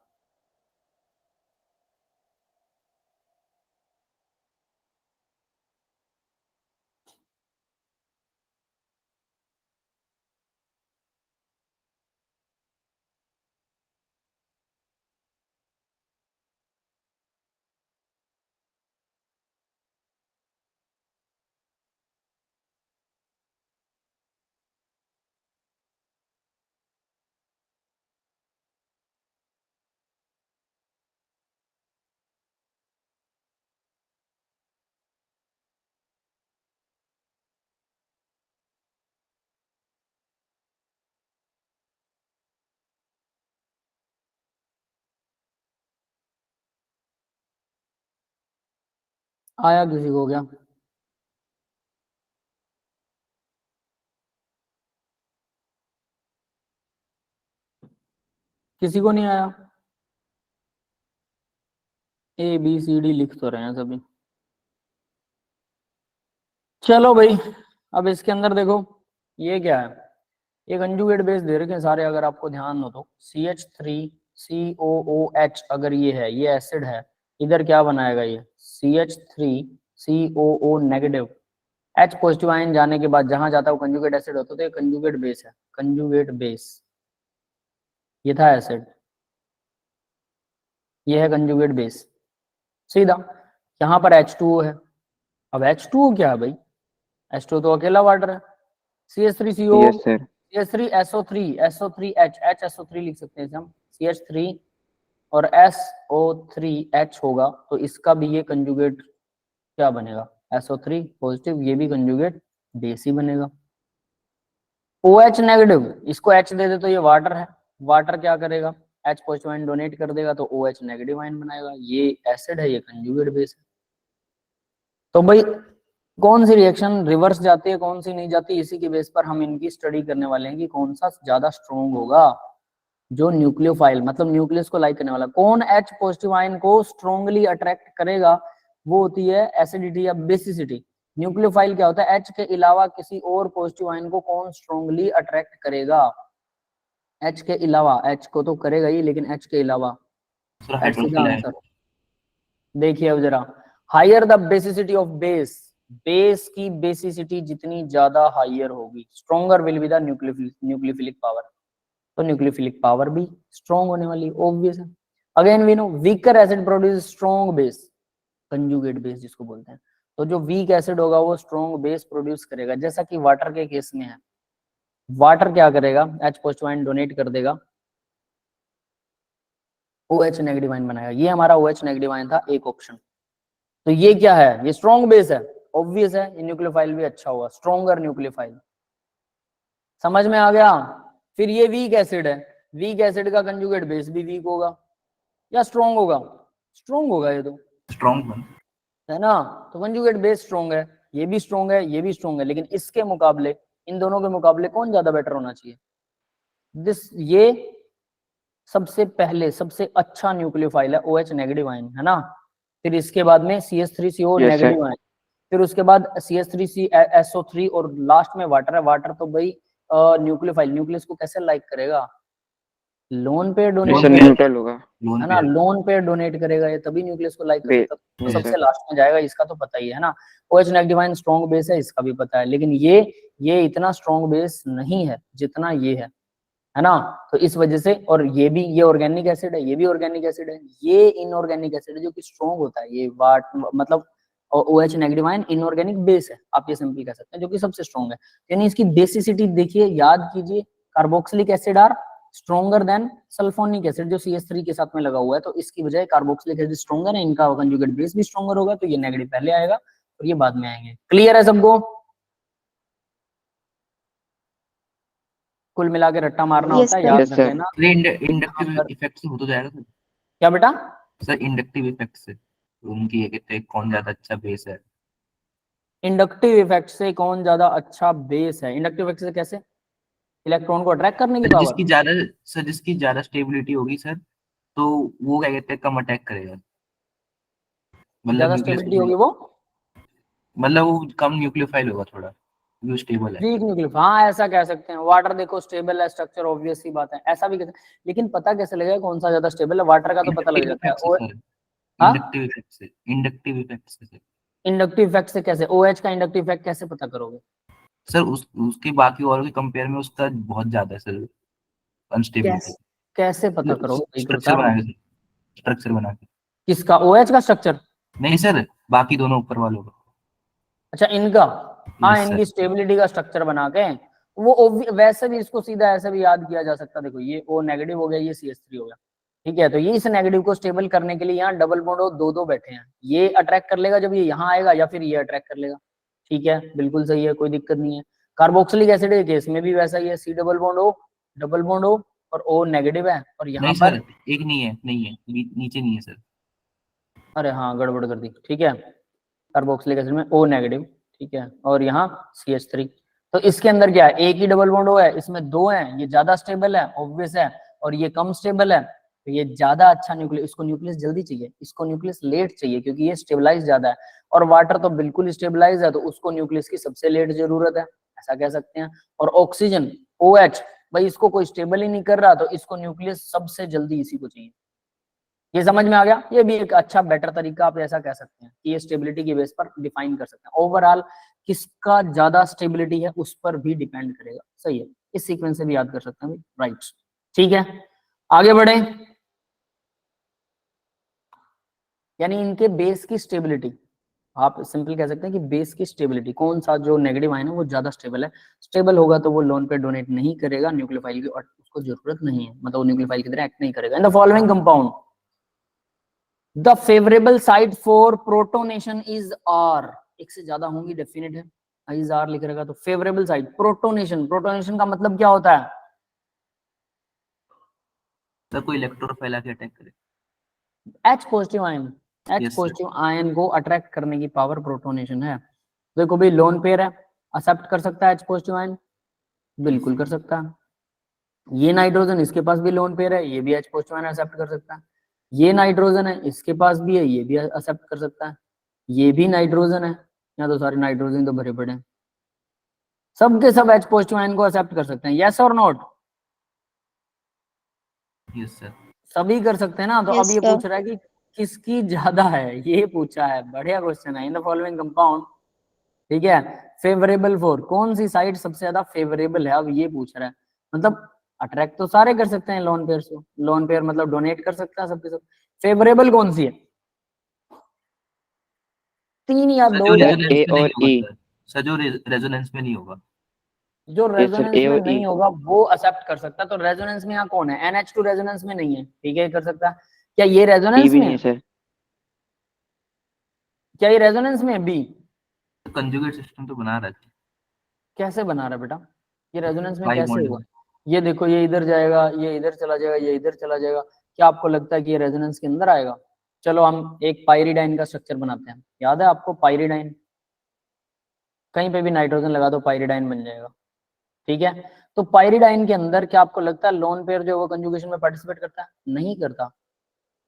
आया किसी को क्या? किसी को नहीं आया? ABCD लिख तो रहे हैं सभी। चलो भाई, अब इसके अंदर देखो ये क्या है, ये कंजुगेट बेस दे रखे हैं सारे, अगर आपको ध्यान हो तो CH3COOH, अगर ये है, ये एसिड है, इधर क्या बनाएगा ये CH3COO negative, H positive ion जाने के बाद जहां जाता है वो कंजुगेट एसिड होता है, तो ये कंजुगेट बेस है, कंजुगेट बेस। ये था एसिड, ये है कंजुगेट बेस, सीधा। यहाँ पर H2O है, अब H2O क्या है भाई, H2O तो अकेला वाटर है, CH3CO, yes sir. CH3SO3, SO3H, HSO3 लिख सकते हैं इसे हम, CH3 और SO3H होगा, तो इसका भी ये कंजुगेट क्या बनेगा, SO3 पॉजिटिव, ये भी कंजुगेट बेस ही बनेगा। OH नेगेटिव, इसको H दे दे तो ये वाटर है, वाटर क्या करेगा, H पॉजिटिव आयन डोनेट कर देगा तो OH नेगेटिव आयन बनाएगा, ये एसिड है, ये कंजुगेट बेस है। तो भाई कौन सी रिएक्शन रिवर्स जाती है, कौन सी नहीं जाती, इसी के बेस पर हम इनकी स्टडी करने वाले हैं कि कौन सा ज्यादा स्ट्रॉन्ग होगा, जो न्यूक्लियोफाइल मतलब न्यूक्लियस को लाइक करने वाला, कौन H पॉजिटिव आयन को स्ट्रॉन्गली अट्रैक्ट करेगा, वो होती है एसिडिटी या बेसिसिटी। न्यूक्लियोफाइल क्या होता है, H के अलावा किसी और पॉजिटिव आयन को कौन स्ट्रॉन्गली अट्रैक्ट करेगा, H के अलावा, H को तो करेगा ही लेकिन H के अलावा, सर सीधा हाइड्रोफिल है। आंसर। देखिए अब जरा, higher the basicity of base, base की बेसिसिटी जितनी ज्यादा हायर होगी, stronger will be the nucleophilic power, तो न्यूक्लियोफिलिक पावर भी स्ट्रॉन्ग होने वाली, ऑब्वियस है। Again we know weaker acid produce strong base, conjugate base जिसको बोलते हैं, तो जो वीक एसिड होगा वो स्ट्रॉन्ग बेस प्रोड्यूस करेगा, जैसा कि वाटर के केस में है। वाटर क्या करेगा, H पॉजिटिव आयन डोनेट कर देगा, OH नेगेटिव आयन बनाएगा, ये हमारा OH नेगेटिव आयन था, एक ऑप्शन। तो ये क्या है, ये स्ट्रॉन्ग बेस है, ऑब्वियस है, ये न्यूक्लियोफाइल भी अच्छा हुआ, स्ट्रॉन्गर न्यूक्लियोफाइल, समझ में आ गया। फिर ये वीक एसिड है, वीक एसिड का कंजुगेट बेस भी वीक होगा या स्ट्रॉन्ग होगा, स्ट्रॉन्ग होगा, ये तो स्ट्रॉन्ग है ना, तो कंजुगेट बेस स्ट्रॉन्ग है, ये भी स्ट्रॉन्ग है, ये भी स्ट्रॉन्ग है, लेकिन इसके मुकाबले, इन दोनों के मुकाबले कौन ज्यादा बेटर होना चाहिए, ये सबसे पहले सबसे अच्छा न्यूक्लियोफाइल है, OH नेगेटिव आयन है ना, फिर इसके बाद में CH3CO Yes, नेगेटिव आयन, फिर उसके बाद CH3SO3 और लास्ट में वाटर है। वाटर तो भाई न्यूक्लियोफाइल, न्यूक्लियस को कैसे लाइक करेगा, लोन पे डोनेट सर करेगा, न्यूट्रल होगा। लोन है ना, पे लोन पे डोनेट करेगा, ये तभी न्यूक्लियस को लाइक कर बे- सकता है, तो yes, सबसे sir. लास्ट में जाएगा, इसका तो पता ही है ना। OH negative ion strong base है, इसका भी पता है, लेकिन ये इतना स्ट्रॉन्ग बेस नहीं है जितना ये है ना, तो इस वजह से, और ये भी, ये ऑर्गेनिक एसिड है, ये भी ऑर्गेनिक एसिड है, ये इनऑर्गेनिक एसिड है जो कि स्ट्रॉन्ग होता है, ये वाट मतलब OH negative ion inorganic base है, आप ये सिंपल कह सकते हैं, जो कि सबसे स्ट्रॉन्ग है। यानी इसकी बेसिसिटी देखिए, याद कीजिए, carboxylic acid are stronger than sulphonic acid, जो CH3 के साथ में लगा हुआ है, तो इसकी बजाय कार्बोक्सिलिक एसिड स्ट्रॉन्गर है, इनका कंजुगेट बेस भी स्ट्रॉन्गर होगा, तो ये नेगेटिव पहले आएगा और ये बाद में आएंगे। क्लियर है सबको, कुल मिला के रट्टा मारना Yes, होता है, sir. याद Yes, रख sir. लेना। इंडक्टिव अगर इफेक्ट से हो तो जाएगा सर। क्या बेटा, सर इंडक्टिव इफेक्ट से उनकी ये कहते हैं कौन ज्यादा अच्छा बेस है। इंडक्टिव इफेक्ट से कौन ज्यादा अच्छा बेस है, इंडक्टिव इफेक्ट से कैसे, इलेक्ट्रॉन को अट्रैक्ट करने की सर पावर, जिसकी ज्यादा स्टेबिलिटी होगी सर, तो वो क्या कहते हैं कम अटैक करेगा, मतलब ज्यादा न्यूक्लियस स्टेबिलिटी होगी वो मतलब वो कम न्यूक्लियोफाइल होगा थोड़ा, वो स्टेबल है। वीक न्यूक्लियर, हाँ ऐसा कह सकते हैं। वाटर देखो स्टेबल है स्ट्रक्चर, ऑब्वियस सी बात है, ऐसा भी कहते हैं, लेकिन पता कैसे लगेगा कौन सा ज्यादा स्टेबल है, वाटर का तो पता लग इंडक्टिव जाता है। इफेक्ट से और सर, हाँ, इंडक्टिव इफेक्ट से सर। इंडक्टिव इफेक्ट से कैसे, OH का इंडक्टिव इफेक्ट कैसे पता करोगे, सर उसके बाकी और के कंपेयर में उसका बहुत ज्यादा है सर अनस्टेबिलिटी। कैसे पता करोगे, वही तो बता स्ट्रक्चर रहा बना हूँ। के स्ट्रक्चर बना के किसका, OH का स्ट्रक्चर, नहीं सर, बाकी दोनों ऊपर वालों का। अच्छा इनका, हाँ Yes, इनकी sir. स्टेबिलिटी का स्ट्रक्चर बना के, वो वैसे भी इसको सीधा ऐसे भी याद किया जा सकता है। देखो ये O नेगेटिव हो गया, ये CH3 हो गया, ठीक है, तो ये इस नेगेटिव को स्टेबल करने के लिए यहाँ डबल बॉन्ड और दो बैठे हैं, ये अट्रैक्ट कर लेगा जब ये यहाँ आएगा, या फिर ये अट्रैक्ट कर लेगा, ठीक है, बिल्कुल सही है, कोई दिक्कत नहीं है। कार्बोक्सिलिक एसिड के केस में भी वैसा ही है, C डबल बॉन्ड O और O नेगेटिव है, और यहाँ नहीं पर सर, एक नहीं है नीचे नहीं है सर। अरे हाँ गड़बड़ कर दी, ठीक है, कार्बोक्सिलिक एसिड में O नेगेटिव, ठीक है, और यहाँ CH3। तो इसके अंदर क्या है, एक ही डबल बॉन्ड O है, इसमें दो है, ये ज्यादा स्टेबल है, ऑब्वियस है, और ये कम स्टेबल है, तो ये ज्यादा अच्छा न्यूक्लियस, इसको न्यूक्लियस जल्दी चाहिए, इसको न्यूक्लियस लेट चाहिए, क्योंकि ये स्टेबलाइज ज्यादा है, और वाटर तो बिल्कुल स्टेबलाइज है, तो उसको न्यूक्लियस की सबसे लेट जरूरत है, ऐसा कह सकते हैं। और ऑक्सीजन OH, भाई इसको कोई स्टेबल ही नहीं कर रहा, तो इसको न्यूक्लियस सबसे जल्दी इसी को चाहिए। ये समझ में आ गया, ये भी एक अच्छा बेटर तरीका आप ऐसा कह सकते हैं कि ये स्टेबिलिटी की बेस पर डिफाइन कर सकते हैं। ओवरऑल किसका ज्यादा स्टेबिलिटी है उस पर भी डिपेंड करेगा, सही है, इस सीक्वेंस से भी याद कर सकते हैं भाई, राइट, ठीक है। आगे बढ़े, यानी इनके बेस की स्टेबिलिटी, आप सिंपल कह सकते हैं कि बेस की स्टेबिलिटी, कौन सा जो नेगेटिव आयन है वो ज्यादा स्टेबल है, स्टेबल होगा तो वो लोन पे डोनेट नहीं करेगा न्यूक्लियोफाइल की, और उसको जरूरत नहीं है, मतलब वो न्यूक्लियोफाइल की तरह एक्ट नहीं करेगा। In the following compound the favourable site for protonation is R, एक से ज्यादा होंगी डेफिनेट है, इज R लिख रहेगा, तो फेवरेबल साइट प्रोटोनेशन, प्रोटोनेशन का मतलब क्या होता है, तो कोई इलेक्ट्रॉन फैला के अटैक करे। H positive ion, H Yes, sir. Positive ion को अट्रैक्ट करने की पावर प्रोटोनेशन है। देखो भाई लोन पेयर है, एक्सेप्ट कर सकता है H पॉजिटिव आयन, बिल्कुल कर सकता है। ये नाइट्रोजन, इसके पास भी लोन पेयर है, ये भी H पॉजिटिव आयन एक्सेप्ट कर सकता है। ये नाइट्रोजन है, इसके पास भी है, ये भी एक्सेप्ट कर सकता है। ये भी नाइट्रोजन है, यहाँ तो सारे नाइट्रोजन तो भरे पड़े हैं, सब के सब H पॉजिटिव आयन को एक्सेप्ट कर सकते हैं, यस और नॉट, यस सर। सभी कर सकते हैं ना। तो Yes, अब ये sir. पूछ रहा है कि किसकी ज्यादा है, ये पूछा है, बढ़िया क्वेश्चन है। इन द फॉलोइंग कंपाउंड, ठीक है, फेवरेबल फॉर, कौन सी साइड सबसे ज्यादा फेवरेबल है, अब ये पूछ रहा है। मतलब अट्रैक्ट तो सारे कर सकते हैं लोन पेयर से, लोन पेयर मतलब डोनेट कर सकता है सबके सब, फेवरेबल कौन सी है, 3 या 2 जो है, रेजोनेंस A में नहीं और होगा E। सर, सर जो रेजोनेंस में नहीं होगा। जो Yes, sir, रेजोनेंस A में और E। नहीं होगा वो एक्सेप्ट कर सकता है। तो रेजोनेंस में यहाँ कौन है, NH2 रेजोनेंस में नहीं है, ठीक है, कर सकता है। क्या ये E रेजोनेंस भी में नहीं है, है सर। क्या ये रेजोनेंस में है बी, कंजुगेट सिस्टम तो बना रहा है। कैसे बना रहा है बेटा, ये रेजोनेंस में पाई कैसे बॉन्ड होगा, ये देखो ये इधर जाएगा, ये इधर चला जाएगा, ये इधर चला जाएगा, क्या आपको लगता है कि ये रेजोनेंस के अंदर आएगा। चलो हम एक पाइरिडाइन का स्ट्रक्चर बनाते हैं, याद है आपको पाइरिडाइन, कहीं पे भी नाइट्रोजन लगा दो पाइरिडाइन बन जाएगा, ठीक है। तो पाइरिडाइन के अंदर क्या आपको लगता है लोन पेयर जो है वो कंजुगेशन में पार्टिसिपेट करता है, नहीं करता।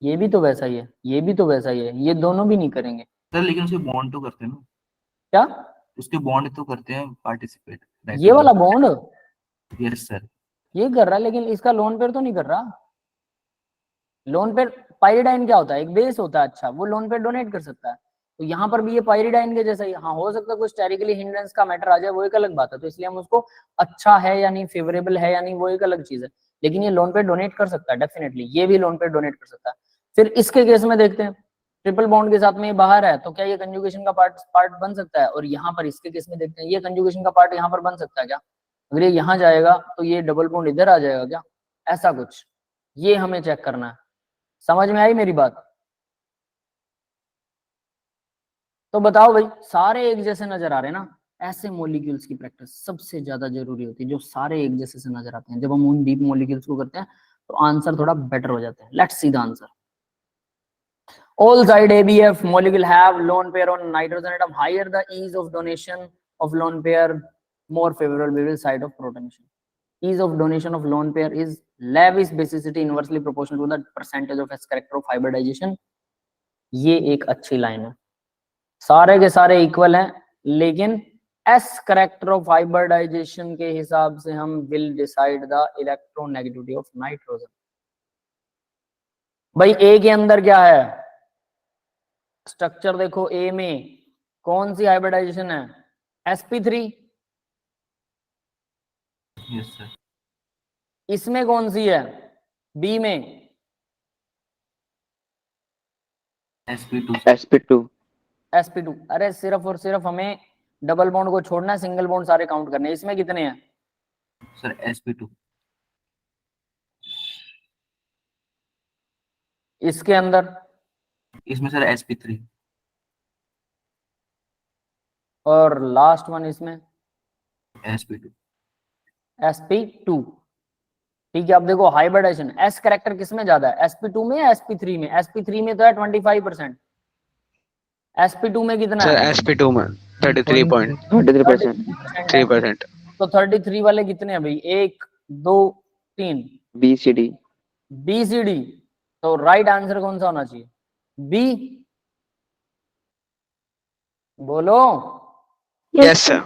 ये भी तो वैसा ही है, ये भी तो वैसा ही है, ये दोनों भी नहीं करेंगे। सर लेकिन उसके बॉन्ड तो करते हैं ना, क्या, उसके बॉन्ड तो करते हैं पार्टिसिपेट। ये वाला बॉन्ड यस सर। ये कर रहा है, लेकिन इसका लोन पेयर तो नहीं कर रहा। लोन पेयर, पाइरिडाइन क्या होता है, एक बेस होता है, अच्छा, वो लोन पेयर डोनेट कर सकता है। तो यहाँ पर भी ये पाइरिडाइन के जैसा ही, हाँ हो सकता है कुछ स्टेरिकली हिंड्रेंस का मैटर आ जाए, वो एक अलग बात है, तो इसलिए हम उसको अच्छा है या नहीं, फेवरेबल है या नहीं, वो एक अलग चीज है, लेकिन ये लोन पेयर डोनेट कर सकता है डेफिनेटली, ये भी लोन पेयर डोनेट कर सकता है। फिर इसके केस में देखते हैं, ट्रिपल बॉन्ड के साथ में ये बाहर है, तो क्या ये कंजुगेशन का पार्ट बन सकता है, और यहाँ पर इसके केस में देखते हैं, ये कंजुगेशन का पार्ट यहाँ पर बन सकता है क्या, अगर ये यहाँ जाएगा तो ये डबल बॉन्ड इधर आ जाएगा क्या, ऐसा कुछ, ये हमें चेक करना है। समझ में आई मेरी बात, तो बताओ भाई, सारे एक जैसे नजर आ रहे हैं ना, ऐसे मॉलिक्यूल्स की प्रैक्टिस सबसे ज्यादा जरूरी होती है, जो सारे एक जैसे से नजर आते हैं। जब हम उन डीप मॉलिक्यूल्स को करते हैं तो आंसर थोड़ा बेटर हो जाता है। Let's see the answer. All side ABF molecule have lone pair on nitrogen atom. Higher the ease of donation of lone pair, more favorable will be side of protonation. Ease of donation of lone pair is Lewis basicity inversely proportional to the percentage of S character of hybridization. ये एक अच्छी लाइन है, सारे के सारे इक्वल हैं, लेकिन S character of hybridization के हिसाब से हम will decide the electronegativity of nitrogen. भाई A के अंदर क्या है, स्ट्रक्चर देखो, ए में कौन सी हाइब्रिडाइजेशन है, sp3, यस सर। इसमें कौन सी है, बी में sp2। sp2। अरे सिर्फ और सिर्फ हमें डबल बॉन्ड को छोड़ना है, सिंगल बॉन्ड सारे काउंट करने हैं। इसमें कितने हैं सर sp2। इसके अंदर, इसमें सर sp3। और लास्ट वन इसमें sp2। sp2, ठीक है। अब देखो हाइब्रिडाइजेशन एस कैरेक्टर किसमें ज्यादा है, sp2 में या sp3 में, sp3 में तो है 25%, sp2 में कितना सर है? sp2 में 33.3%। 33%। तो 33 वाले कितने हैं भाई? 1 2 3 BCD। BCD। तो राइट आंसर कौन सा होना चाहिए? बी। बोलो। Yes sir.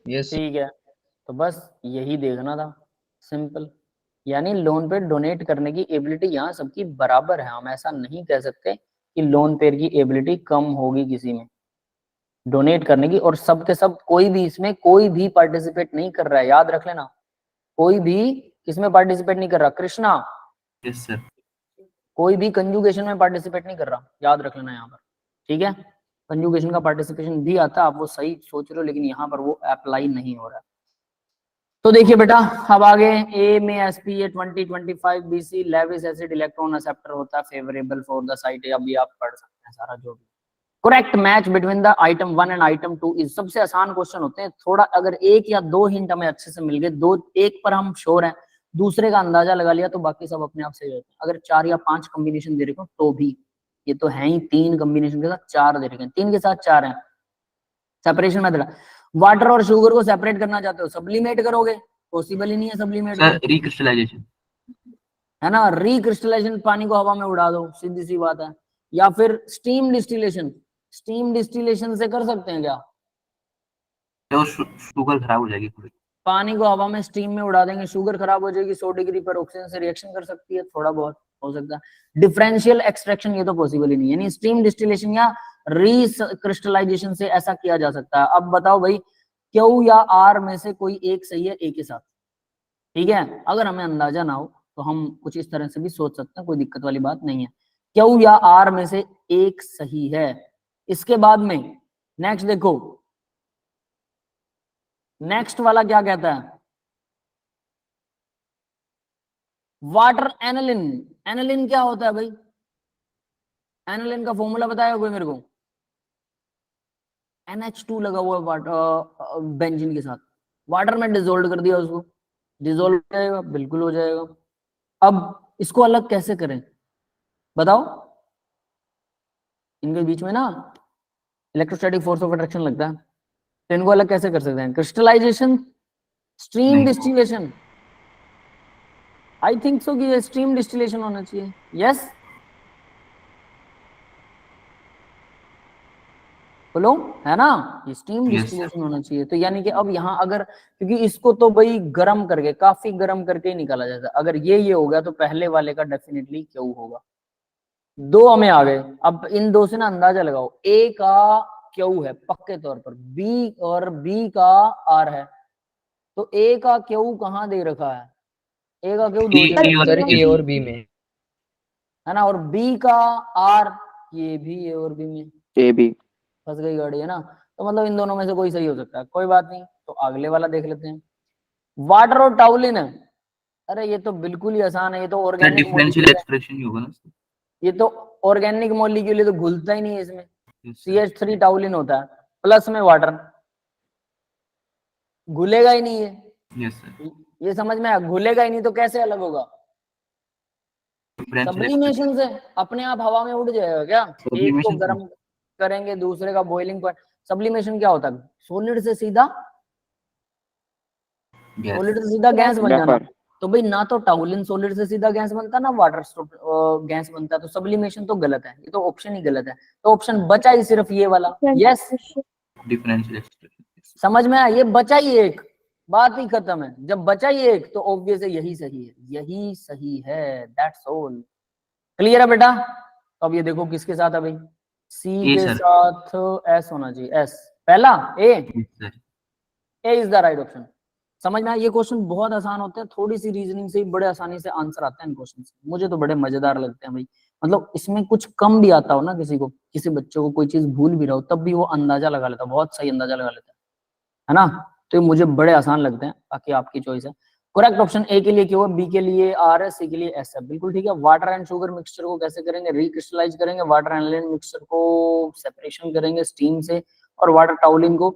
यस ठीक है, तो बस यही देखना था, सिंपल। यानी लोन पे डोनेट करने की एबिलिटी यहाँ सबकी बराबर है। हम ऐसा नहीं कह सकते कि लोन पेयर की एबिलिटी कम होगी किसी में डोनेट करने की, और सब के सब कोई भी इसमें कोई भी पार्टिसिपेट नहीं कर रहा है, याद रख लेना। कोई भी इसमें पार्टिसिपेट नहीं कर रहा। Krishna, yes sir. कोई भी कंजुगेशन में पार्टिसिपेट नहीं कर रहा, याद रख लेना यहाँ पर, ठीक है। कंजुगेशन का पार्टिसिपेशन भी आता है, आप वो सही सोच रहे हो, लेकिन यहाँ पर वो अप्लाई नहीं हो रहा। तो देखिए बेटा, अब आगे ए में SPA 2025 BC Lewis acid electron acceptor होता है, फेवरेबल फॉर द साइट। अभी आप पढ़ सकते हैं सारा जो भी। Correct match between the item 1 and item 2 is, सबसे आसान क्वेश्चन होते हैं। थोड़ा अगर एक या दो हिंट हमें अच्छे से मिल गए, दो एक पर हम श्योर हैं, दूसरे का अंदाजा लगा लिया, तो बाकी सब अपने आप सही होते हैं। अगर 4 या 5 कॉम्बिनेशन दे रखे हो तो भी, ये तो है ही 3 कॉम्बिनेशन के साथ 4 दे रखे हैं, 3 के साथ 4 हैं। सेपरेशन मेथड, वाटर और शुगर को सेपरेट करना चाहते हो, सब्लिमेट करोगे, पॉसिबल ही नहीं है सब्लिमेट। सर रिक्रिस्टलाइजेशन, है ना, रिक्रिस्टलाइजेशन, पानी को हवा में उड़ा दो, सीधी सी बात है। या फिर स्टीम डिस्टिलेशन, स्टीम डिस्टिलेशन से कर सकते हैं क्या? तो शुगर खराब हो जाएगी पूरी। पानी को हवा में स्टीम में उड़ा देंगे, शुगर खराब हो जाएगी, 100 डिग्री पर ऑक्सीजन से रिएक्शन कर सकती है, थोड़ा बहुत हो सकता है। डिफरेंशियल एक्सट्रैक्शन, ये तो पॉसिबल ही नहीं है, यानी स्टीम डिस्टिलेशन या रिक्रिस्टलाइजेशन से ऐसा किया जा सकता है। अब बताओ भाई, क्यू या आर में से कोई एक सही है ए के साथ, ठीक है। अगर हमें अंदाजा ना हो तो हम कुछ इस तरह से भी सोच सकते हैं, कोई दिक्कत वाली बात नहीं है। क्यू या आर में से एक सही है। इसके बाद में नेक्स्ट देखो, नेक्स्ट वाला क्या कहता है? Water aniline. एनालिन क्या होता है भाई? एनालिन का फॉर्मूला बताया कोई मेरे को? NH2 लगा हुआ वाटर बेंजीन के साथ, वाटर में डिजोल्व कर दिया उसको, डिजोल्व हो जाएगा, बिल्कुल हो जाएगा। अब इसको अलग कैसे करें बताओ? इनके बीच में ना इलेक्ट्रोस्टैटिक फोर्स ऑफ अट्रैक्शन लगता है, तो इनको अलग कैसे कर सकते हैं? क्रिस्टलाइजेशन, स्ट्रीम नहीं। डिस्टिलेशन, आई थिंक सो कि ये स्ट्रीम डिस्टिलेशन होना चाहिए। यस बोलो, है ना, ये स्टीम Yes, डिस्टिलेशन होना चाहिए। तो यानी कि अब यहाँ अगर, क्योंकि इसको तो भाई गर्म करके, काफी गर्म करके ही निकाला जाता है, अगर ये हो गया तो पहले वाले का डेफिनेटली क्यू होगा। दो हमें आ गए, अब इन दो से ना अंदाजा लगाओ, ए का क्यू है पक्के तौर पर, बी और बी का आर है, तो ए का क्यू कहाँ दे रखा है? ए का क्यू दो A जगह और है, B और बी में है ना, और बी का आर, ये भी ए और बी में, ए बी। फंस गई गाड़ी, है ना। तो मतलब इन दोनों में से कोई सही हो सकता है, कोई बात नहीं। तो अगले वाला देख लेते हैं, वाटर और टाउलिन है। अरे ये तो बिल्कुल ही आसान है, ये तो सर ऑर्गेनिक डिफरेंशियल मॉलिक्यूल है, एक्सप्रेशन ही होगा ना सर। ये तो ऑर्गेनिक मॉलिक्यूल है, तो घुलता ही नहीं है इसमें। Yes, sir. CH3 टाउलिन होता है, प्लस में वाटर, घुलेगा ही नहीं है। Yes, sir. ये समझ में आया, घुलेगा ही नहीं तो कैसे अलग होगा? Differential सब्लिमेशन से अपने आप हवा में उड़ जाएगा क्या? एक को Sublimation से? गर्म करेंगे, दूसरे का बॉइलिंग पॉइंट। सब्लिमेशन क्या होता है? सॉलिड से सीधा, Yes. सॉलिड से सीधा गैस बन जाना। वेपर। तो भाई ना तो टाउलिन सॉलिड से सीधा गैस बनता, ना वाटर गैस बनता, तो सब्लिमेशन तो गलत है, ये तो ऑप्शन ही गलत है। तो ऑप्शन बचा ही सिर्फ ये वाला। Yes, Differential expression. समझ में आया, ये बचा ही एक, बात ही खत्म है। जब बचा ही एक तो ऑब्वियस है यही सही है, यही सही है, दैट्स ऑल। क्लियर है बेटा? तो अब ये देखो किसके साथ है भाई, सी A, के sir. साथ एस होना चाहिए, एस पहला, ए, Yes, sir. A is the right option. समझ में आया? ये क्वेश्चन बहुत आसान होते हैं, थोड़ी सी रीजनिंग से ही बड़े आसानी से आंसर आते हैं इन क्वेश्चन से। मुझे तो बड़े मजेदार लगते हैं भाई, मतलब इसमें कुछ कम भी आता हो ना, किसी को, किसी बच्चे को कोई चीज भूल भी रहा हो, तब भी वो अंदाजा लगा लेता, बहुत सही अंदाजा लगा लेता है ना। तो ये मुझे बड़े आसान लगते हैं, बाकी आपकी चॉइस है। करेक्ट ऑप्शन ए के लिए क्यों है, बी के लिए आर है, सी के लिए एस है, बिल्कुल ठीक है। वाटर एंड शुगर मिक्सचर को कैसे करेंगे? रिक्रिस्टलाइज करेंगे, वाटर एनालिन मिक्सचर को सेपरेशन करेंगे स्टीम से, और वाटर टाउलिंग को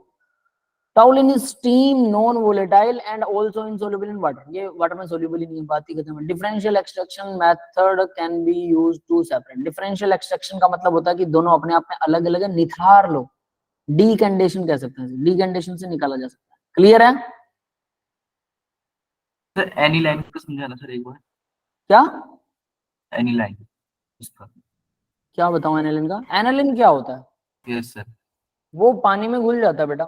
Toluene is steam, non-volatile and also insoluble in water. ये वाटर में soluble ही नहीं है, बात ही खत्म है. Differential extraction method can be used to separate. Differential extraction का मतलब होता है कि दोनों अपने आप में अलग अलग है, निथार लो. Decantation कह सकते हैं, decantation से निकाला जा सकता है. क्लियर है? सर एनिलाइन को समझाना सर एक बार. क्या एनिलाइन इसका क्या बताऊं एनालिन का? एनालिन क्या होता है? Yes sir. वो पानी में घुल जाता है बेटा.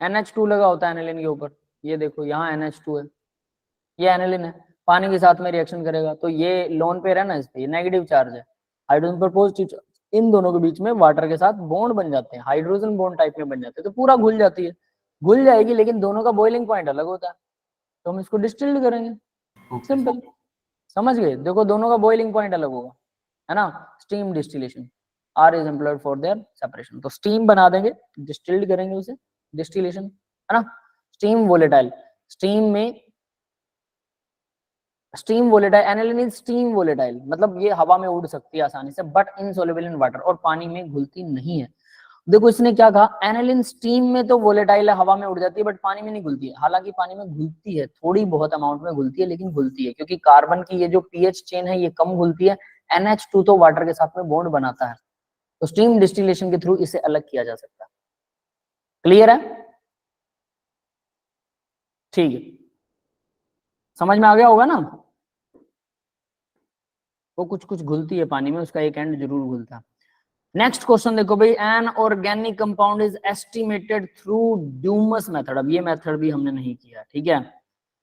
NH2 लगा होता है एनालिन के ऊपर. ये देखो यहाँ NH2 है, ये एनालिन है, पानी के साथ में रिएक्शन करेगा तो ये लोन पेयर है ना, इस पे नेगेटिव चार्ज है, हाइड्रोजन पर पॉजिटिव चार्ज, इन दोनों के बीच में वाटर के साथ बॉन्ड बन जाते हैं, हाइड्रोजन बॉन्ड टाइप में बन जाते हैं, तो पूरा घुल जाती है, घुल जाएगी, लेकिन दोनों का बॉइलिंग पॉइंट अलग होता है, तो हम इसको डिस्टिल्ड करेंगे. सिंपल, समझ गए? देखो दोनों का बॉइलिंग पॉइंट अलग होगा, है ना. Steam distillation, are is employed for their separation. तो स्टीम बना देंगे, डिस्टिल्ड करेंगे उसे, डिस्टिलेशन, है ना. स्टीम वोलेटाइल, स्टीम में steam volatile, aniline is steam volatile, मतलब ये हवा में उड़ सकती है आसानी से, बट इनसोल्युबल इन वाटर, और पानी में घुलती नहीं है. देखो इसने क्या कहा, एनालिन स्टीम में तो वोलेटाइल है, हवा में उड़ जाती है, बट पानी में नहीं घुलती है. हालांकि पानी में घुलती है, थोड़ी बहुत अमाउंट में घुलती है, लेकिन घुलती है, क्योंकि कार्बन की ये जो पीएच चेन है ये कम घुलती है. NH2 तो वाटर के साथ में बॉन्ड बनाता है, तो स्टीम डिस्टिलेशन के थ्रू इसे अलग किया जा सकता है. क्लियर है? ठीक है, समझ में आ गया होगा ना. वो कुछ कुछ घुलती है पानी में, उसका एक एंड जरूर घुलता है. नेक्स्ट क्वेश्चन देखो भाई, an organic compound is estimated through Dumas method. अब ये मेथड भी हमने नहीं किया, ठीक है,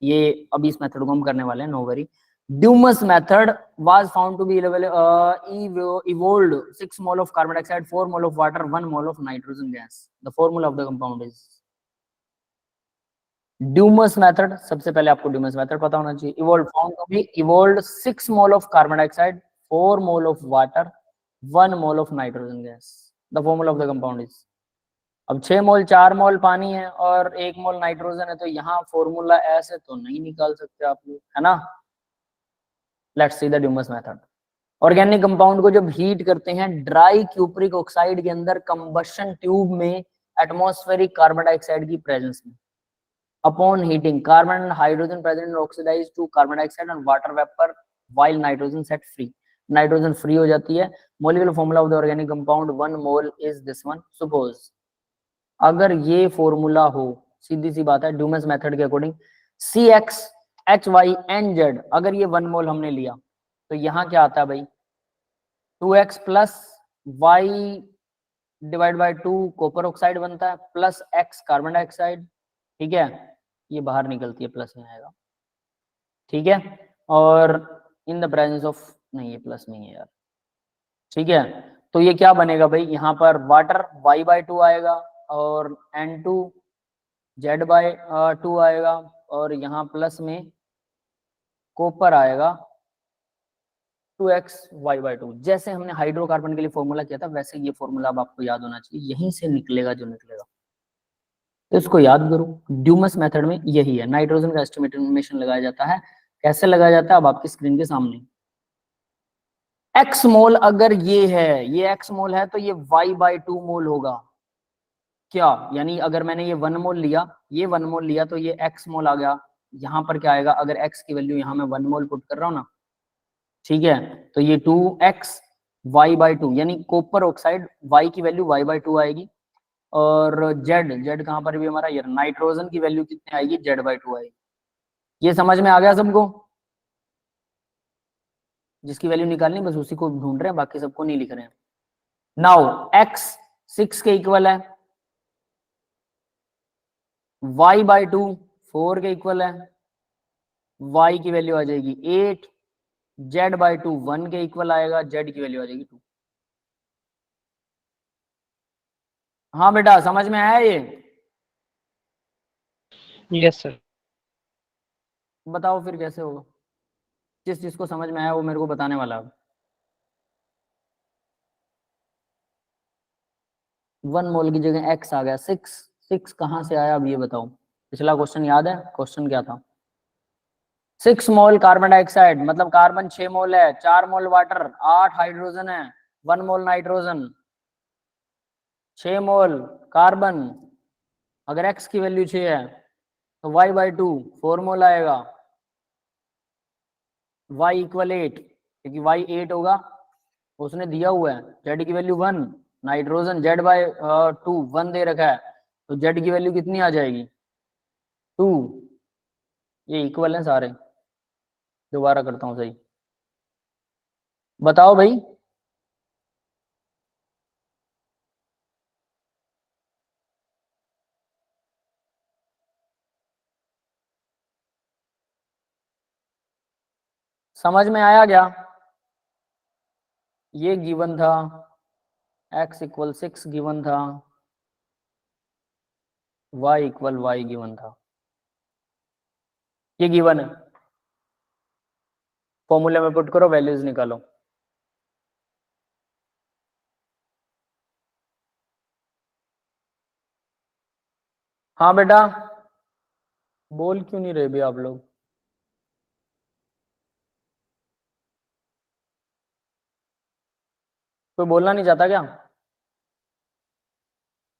ये अभी इस मेथड को हम करने वाले हैं, no worry. Dumas method was found to be evolved 6 mole of carbon dioxide, 4 mole of water, 1 mole of nitrogen gas. The formula of the compound is Dumas method. सबसे पहले आपको ड्यूमस मेथड पता होना चाहिए. Evolve found to be evolved 6 mole of carbon dioxide, 4 mole of water, 1 mole of nitrogen gas. The formula of the compound is, अब 6 मोल 4 मोल पानी है और 1 मोल नाइट्रोजन है, तो यहाँ फॉर्मूला ऐसे तो नहीं निकाल सकते आप लोग, है ना. Let's see the Dumas method. Organic compound को जब हीट करते हैं ड्राई क्यूप्रिक ऑक्साइड के अंदर कंबशन ट्यूब में एटमॉस्फेरिक कार्बन डाइऑक्साइड की प्रेजेंस में, upon heating carbon and hydrogen present in oxidized to carbon dioxide and water vapor while nitrogen set free. Nitrogen free हो जाती है. Molecular formula of the organic compound 1 mole is this one. Suppose अगर ये फॉर्मूला हो, सीधी सी बात है ड्यूमस मेथड के अकॉर्डिंग, CXHYNZ, अगर ये 1 मोल हमने लिया तो यहाँ क्या आता है भाई, 2x plus y divide by 2 copper oxide बनता है, प्लस x कार्बन डाइऑक्साइड, ठीक है, ये बाहर निकलती है, प्लस में आएगा, ठीक है, और इन द प्रेजेंस ऑफ, नहीं ये प्लस नहीं है यार, ठीक है, तो ये क्या बनेगा भाई, यहाँ पर वाटर y/2 आएगा और N2 Z/2 आएगा, और यहाँ प्लस में कॉपर आएगा 2x y/2. जैसे हमने हाइड्रोकार्बन के लिए फॉर्मूला किया था वैसे ये फॉर्मूला अब आपको याद होना चाहिए, यहीं से निकलेगा जो निकलेगा, तो इसको याद करो. ड्यूमस मेथड में यही है, नाइट्रोजन का एस्टिमेशन लगाया जाता है. कैसे लगाया जाता है अब आपकी स्क्रीन के सामने. x मोल अगर ये है, ये x मोल है, तो ये y/2 मोल होगा. क्या यानी अगर मैंने ये 1 मोल लिया, ये 1 मोल लिया, तो ये x मोल आ गया. यहाँ पर क्या आएगा, अगर x की वैल्यू यहाँ मैं 1 मोल पुट कर रहा हूँ ना, ठीक है, तो ये 2x y/2 यानी कॉपर ऑक्साइड y की वैल्यू y/2 आएगी, और z कहां पर भी हमारा, ये नाइट्रोजन की वैल्यू कितनी आएगी, z/2 आएगी. ये समझ में आ गया सबको? जिसकी वैल्यू निकालनी बस उसी को ढूंढ रहे हैं, बाकी सबको नहीं लिख रहे हैं. नाउ x 6 के इक्वल है, y/2 4 के इक्वल है, y की वैल्यू आ जाएगी 8, z/2 1 के इक्वल आएगा, z की वैल्यू आ जाएगी 2. हाँ बेटा समझ में आया ये? Yes sir. बताओ फिर कैसे होगा. जिस जिसको समझ में आया वो मेरे को बताने वाला है. 1 मोल की जगह x आ गया 6 कहां से आया अब ये बताओ. पिछला क्वेश्चन याद है, क्वेश्चन क्या था, 6 मोल कार्बन डाइऑक्साइड, मतलब कार्बन 6 मोल है, 4 मोल वाटर, 8 हाइड्रोजन है, 1 मोल नाइट्रोजन, 6 मोल कार्बन, अगर x की वैल्यू 6 है तो y/2 फॉर्मूला आएगा y इक्वल 8, क्योंकि y 8 होगा, उसने दिया हुआ है z की वैल्यू 1, नाइट्रोजन z/2 1 दे रखा है, तो z की वैल्यू कितनी आ जाएगी 2। ये इक्वल है सारे। दोबारा करता हूँ सही, बताओ भाई। समझ में आया क्या? ये गिवन था, x इक्वल 6 गिवन था, y इक्वल y गिवन था, ये गिवन है। फॉर्मूले में पुट करो, वैल्यूज निकालो। हाँ बेटा, बोल क्यों नहीं रहे भी आप लोग? कोई बोलना नहीं चाहता क्या?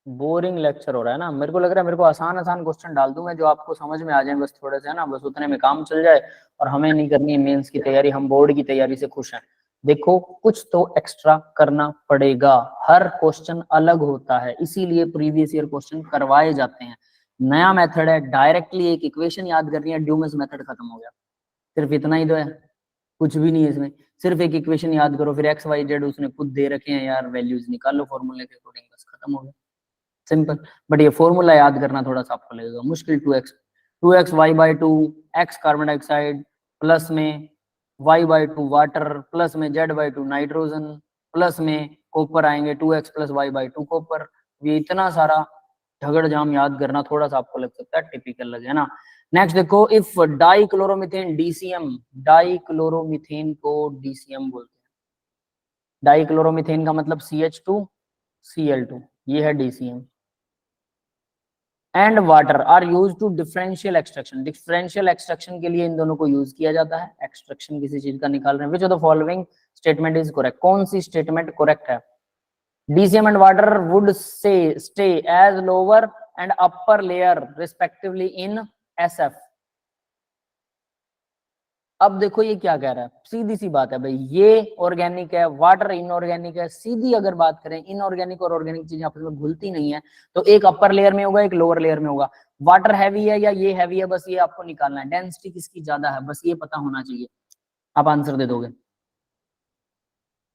बोरिंग लेक्चर हो रहा है ना, मेरे को लग रहा है मेरे को आसान आसान क्वेश्चन डाल दूं मैं, जो आपको समझ में आ जाए बस थोड़े से, है ना, बस उतने में काम चल जाए, और हमें नहीं करनी है मेंस की तैयारी, हम बोर्ड की तैयारी से खुश हैं। देखो कुछ तो एक्स्ट्रा करना पड़ेगा, हर क्वेश्चन अलग होता है, इसीलिए प्रीवियस ईयर क्वेश्चन करवाए जाते हैं। नया मेथड है, डायरेक्टली एक इक्वेशन याद करनी है, ड्यूमेस मेथड खत्म हो गया, सिर्फ इतना ही तो है, कुछ भी नहीं है इसमें, सिर्फ एक इक्वेशन याद करो, फिर एक्स वाई जेड उसने खुद दे रखे हैं यार, वैल्यूज निकालो फॉर्मूले के अकॉर्डिंग, बस खत्म हो गया, सिंपल। बट ये फॉर्मूला याद करना थोड़ा सा आपको लगेगा मुश्किल। 2x y/2 x carbon dioxide, plus में y/2 वाटर, प्लस में z/2 नाइट्रोजन, प्लस में कॉपर आएंगे 2x प्लस y/2 कॉपर। ये इतना सारा झगड़ जाम याद करना थोड़ा सा आपको लग सकता है टिपिकल लगे, है ना। नेक्स्ट देखो, इफ डाइक्लोरोमीथेन DCM, डाइक्लोरोमीथेन को DCM बोलते हैं, डाइक्लोरोमीथेन का मतलब CH2Cl2, ये है DCM। And water are use to differential extraction, differential extraction के लिए इन दोनों को यूज किया जाता है, एक्सट्रैक्शन किसी चीज का निकाल रहे हैं। Which of the following statement is correct, कौन सी स्टेटमेंट करेक्ट है? DCM and water would stay as lower and upper layer respectively in SF। अब देखो ये क्या कह रहा है, सीधी सी बात है भाई, ये ऑर्गेनिक है, वाटर इनऑर्गेनिक है। सीधी अगर बात करें, इनऑर्गेनिक और ऑर्गेनिक चीजें आपस में घुलती नहीं है, तो एक अपर लेयर में होगा, एक लोअर लेयर में होगा। वाटर हैवी है या ये हैवी है, बस ये आपको निकालना है। डेंसिटी किसकी ज्यादा है, बस ये पता होना चाहिए, आप आंसर दे दोगे।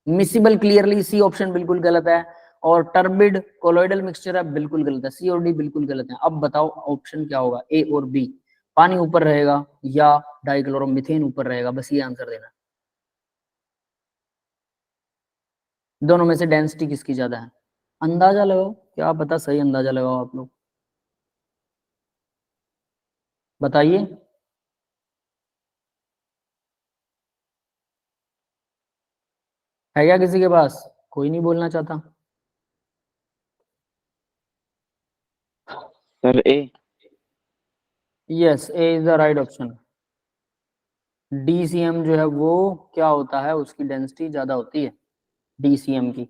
मिसिबल क्लियरली सी ऑप्शन बिल्कुल गलत है, और टर्बिड कोलोइडल मिक्सचर है बिल्कुल गलत है, सी और डी बिल्कुल गलत है। अब बताओ ऑप्शन क्या होगा, ए और बी, पानी ऊपर रहेगा या डाइक्लोरोमीथेन ऊपर रहेगा, बस ये आंसर देना। दोनों में से डेंसिटी किसकी ज्यादा है, अंदाजा लगाओ, क्या पता सही अंदाजा लगाओ आप लोग, बताइए। है क्या किसी के पास? कोई नहीं बोलना चाहता। Sir A. Yes, A is the right option. DCM जो है वो क्या होता है, उसकी डेंसिटी ज्यादा होती है DCM की।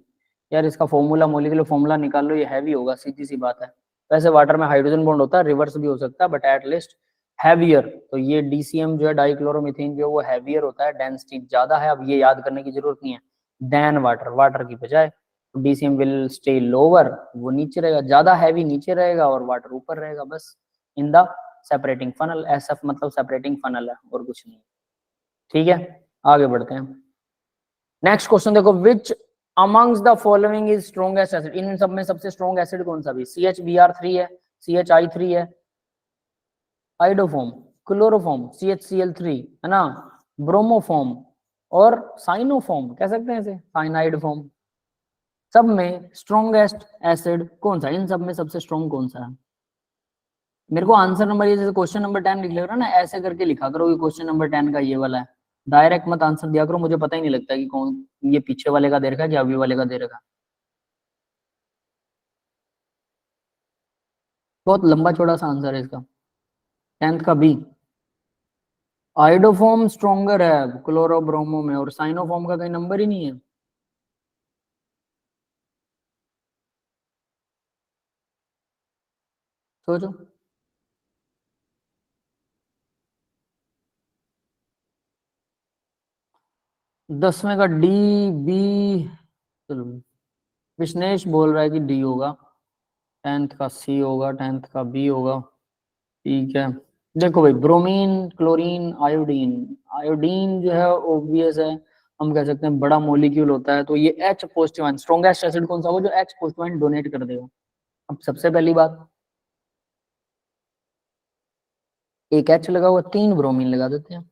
यार इसका फॉर्मूला, मॉलिक्यूलर फॉर्मूला निकाल लो, ये हैवी होगा, सीधी सी बात है। वैसे वाटर में हाइड्रोजन बॉन्ड होता है, रिवर्स भी हो सकता है, बट एट लीस्ट हैवियर। तो ये DCM जो है, डाइक्लोरोमीथेन जो है वो हैवियर होता है, डेंसिटी ज्यादा है। अब ये याद करने की जरूरत नहीं है, देन वाटर, वाटर की बजाय। तो DCM विल स्टे लोअर, वो नीचे रहेगा, ज्यादा हैवी नीचे रहेगा और वाटर ऊपर रहेगा, बस in the separating funnel. SF मतलब सेपरेटिंग फनल है और कुछ नहीं। ठीक है, आगे बढ़ते हैं। नेक्स्ट क्वेश्चन देखो, which amongst the following is strongest acid, इन सब में सबसे स्ट्रॉन्ग एसिड कौन सा? भी CHBr3 है, CHI3 है, आइडोफॉर्म, क्लोरोफॉर्म, CHCl3 है ना, ब्रोमोफॉर्म और साइनोफॉर्म, कह सकते हैं इसे साइनाइड फॉर्म। सब में स्ट्रॉन्गेस्ट एसिड कौन सा, इन सब में सबसे स्ट्रॉन्ग कौन सा है? मेरे को आंसर नंबर, ये जैसे क्वेश्चन नंबर 10 लिख लेगा ना, ऐसे करके लिखा करो कि क्वेश्चन नंबर 10 का ये वाला है, डायरेक्ट मत आंसर दिया करो, मुझे पता ही नहीं लगता कि कौन ये पीछे वाले का दे रखा है या अभी वाले का दे रखा है। बहुत लंबा चौड़ा सा आंसर है इसका, 10th का बी। आइडोफॉर्म स्ट्रॉन्गर है क्लोरोब्रोमो में, और साइनोफॉर्म का कहीं नंबर ही नहीं है। सोचो। दसवें का डी, बी, चलो विष्णेश बोल रहा है कि डी होगा, 10th का सी होगा, 10th का बी होगा। ठीक है, देखो भाई, ब्रोमीन, क्लोरीन, आयोडीन। आयोडीन जो है ओब्वियस है, हम कह सकते हैं बड़ा मॉलिक्यूल होता है, तो ये H positive ion, strongest acid कौन सा होगा जो H पॉजिटिव आयन डोनेट कर देगा। अब सबसे पहली बात, एक H लगा हुआ, 3 ब्रोमीन लगा देते हैं।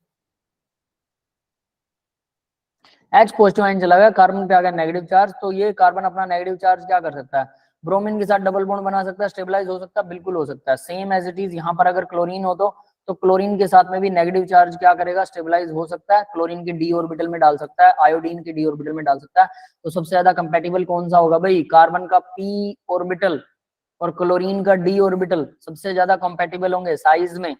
H पॉजिटिव आयन चला गया, कार्बन पे आ गया नेगेटिव चार्ज, तो ये कार्बन अपना नेगेटिव चार्ज क्या कर सकता है, ब्रोमीन के साथ डबल बॉन्ड बना सकता है, स्टेबलाइज हो सकता है, बिल्कुल हो सकता है। सेम एज इट इज यहाँ पर अगर क्लोरीन हो तो क्लोरीन के साथ में भी नेगेटिव चार्ज क्या करेगा, स्टेबलाइज हो सकता है, क्लोरीन की डी ऑर्बिटल में डाल सकता है, आयोडीन की डी ऑर्बिटल में डाल सकता है। तो सबसे ज्यादा कंपेटिबल कौन सा होगा भाई, कार्बन का पी ऑर्बिटल और क्लोरीन का डी ऑर्बिटल सबसे ज्यादा कंपेटिबल होंगे साइज में,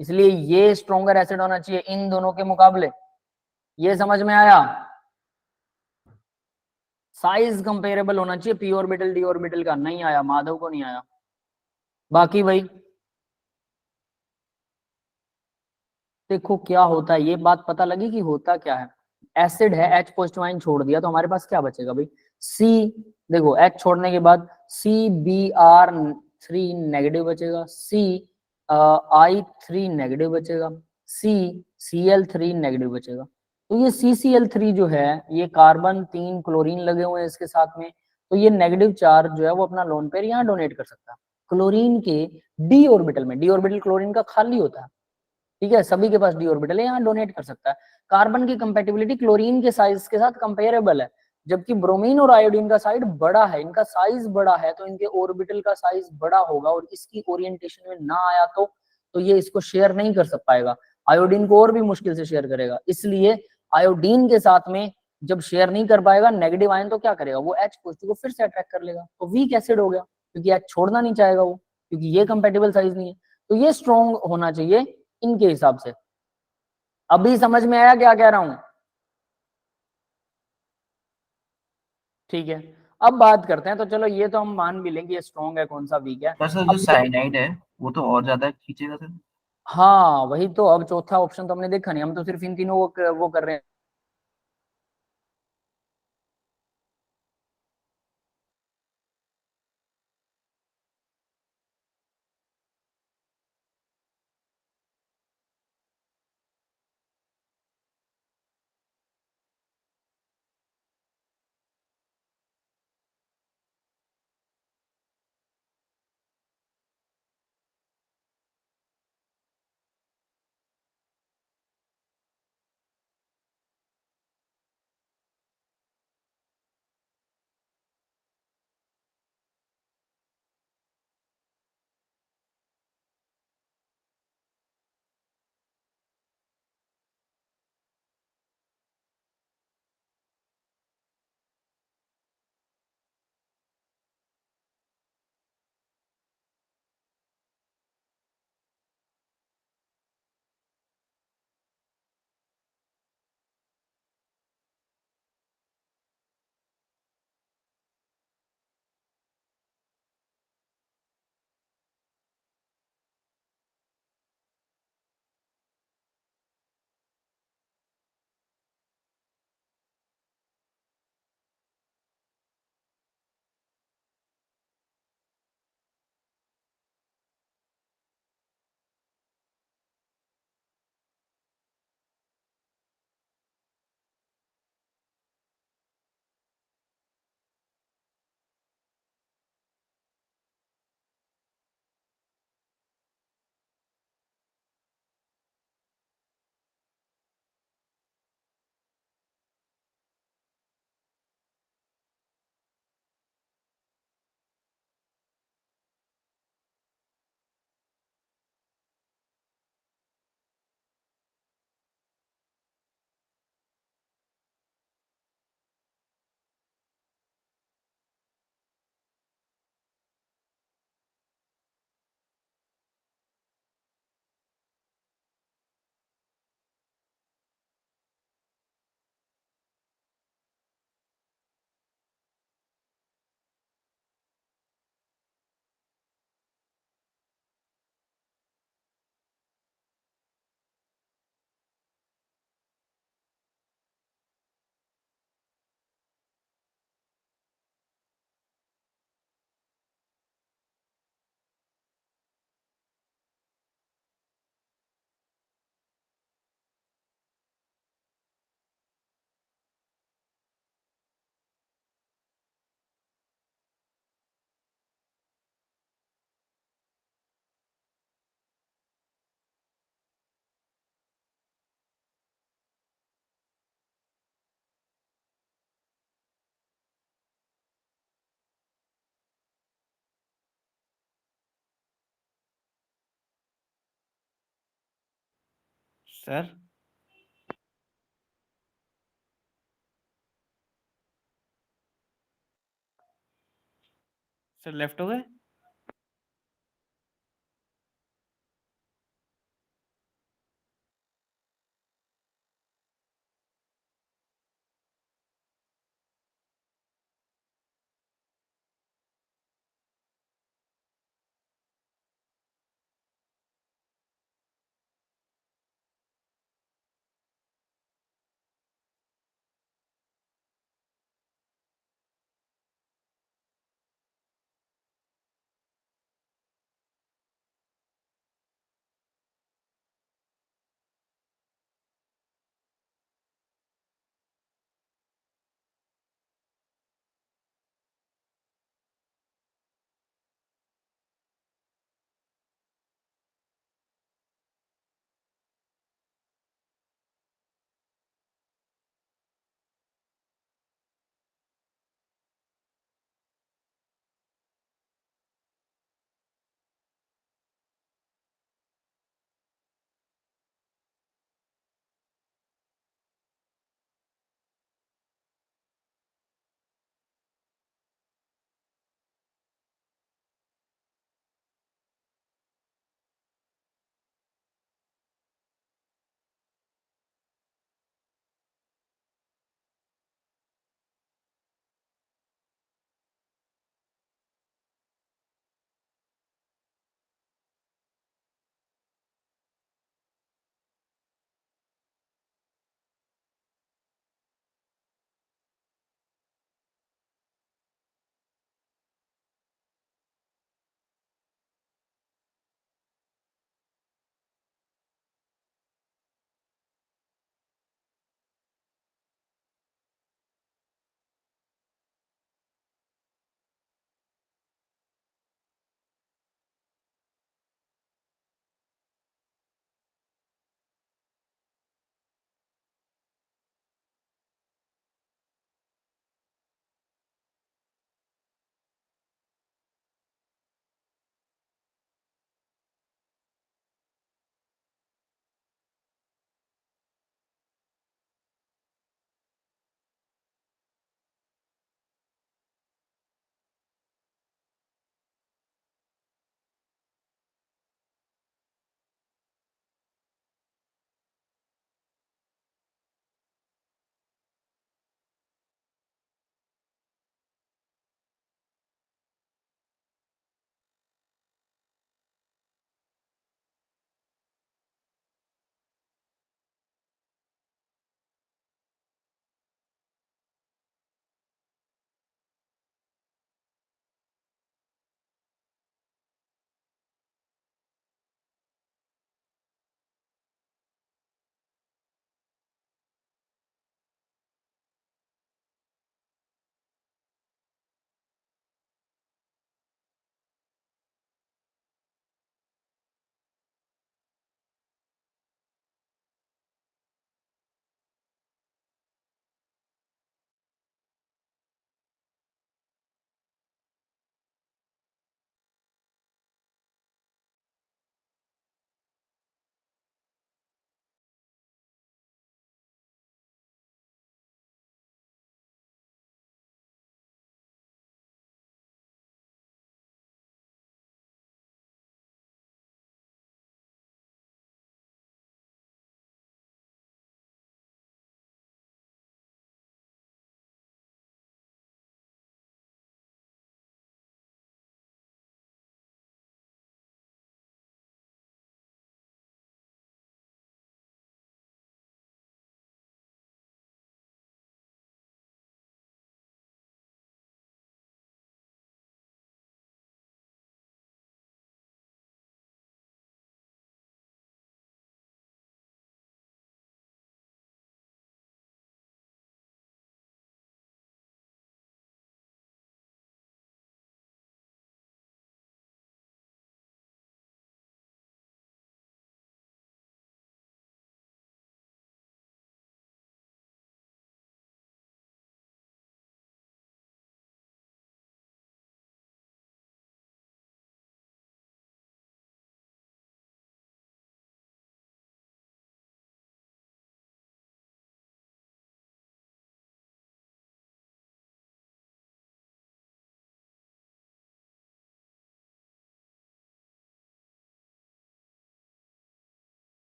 इसलिए ये स्ट्रॉन्गर एसिड होना चाहिए इन दोनों के मुकाबले। ये समझ में आया, साइज कंपेरेबल होना चाहिए पी ऑर्बिटल डी ऑर्बिटल का। नहीं आया, माधव को नहीं आया। बाकी भाई देखो क्या होता है, ये बात पता लगी कि होता क्या है। एसिड है, H पॉजिटिव आयन छोड़ दिया, तो हमारे पास क्या बचेगा भाई, C। देखो H छोड़ने के बाद CBr3 नेगेटिव बचेगा, CI3 नेगेटिव बचेगा, CCl3 नेगेटिव बचेगा। तो ये CCl3 जो है, ये कार्बन 3 क्लोरीन लगे हुए हैं इसके साथ में, तो ये नेगेटिव चार्ज जो है वो अपना लोन पेयर यहाँ डोनेट कर सकता है क्लोरीन के डी ऑर्बिटल में। डी ऑर्बिटल क्लोरीन का खाली होता है, ठीक है, सभी के पास डी ऑर्बिटल है, यहाँ डोनेट कर सकता है। कार्बन की कंपेटिबिलिटी क्लोरीन के साइज के साथ कंपेरेबल है, जबकि ब्रोमीन और आयोडीन का साइड बड़ा है, इनका साइज बड़ा है, तो इनके ऑर्बिटल का साइज बड़ा होगा, और इसकी ओरिएंटेशन में ना आया तो ये इसको शेयर नहीं कर सक पाएगा, आयोडीन को और भी मुश्किल से शेयर करेगा। इसलिए आयोडीन के साथ में जब शेयर नहीं कर पाएगा नेगेटिव आयन, तो क्या करेगा वो, H पॉजिटिव को फिर से अट्रैक्ट कर लेगा, तो वीक एसिड हो गया, क्योंकि H छोड़ना नहीं चाहेगा वो, क्योंकि ये कंपेटिबल साइज नहीं है। तो ये स्ट्रॉन्ग होना चाहिए इनके हिसाब से। अभी समझ में आया क्या कह रहा हूं, ठीक है। अब बात करते हैं, तो चलो ये तो हम मान भी लेंगे ये स्ट्रॉन्ग है, कौन सा वीक है। सर जो अब साइनाइड है वो तो और ज्यादा खींचेगा सर। हाँ वही तो, अब चौथा ऑप्शन तो हमने देखा नहीं, हम तो सिर्फ इन तीनों वो कर रहे हैं। सर सर लेफ्ट हो गए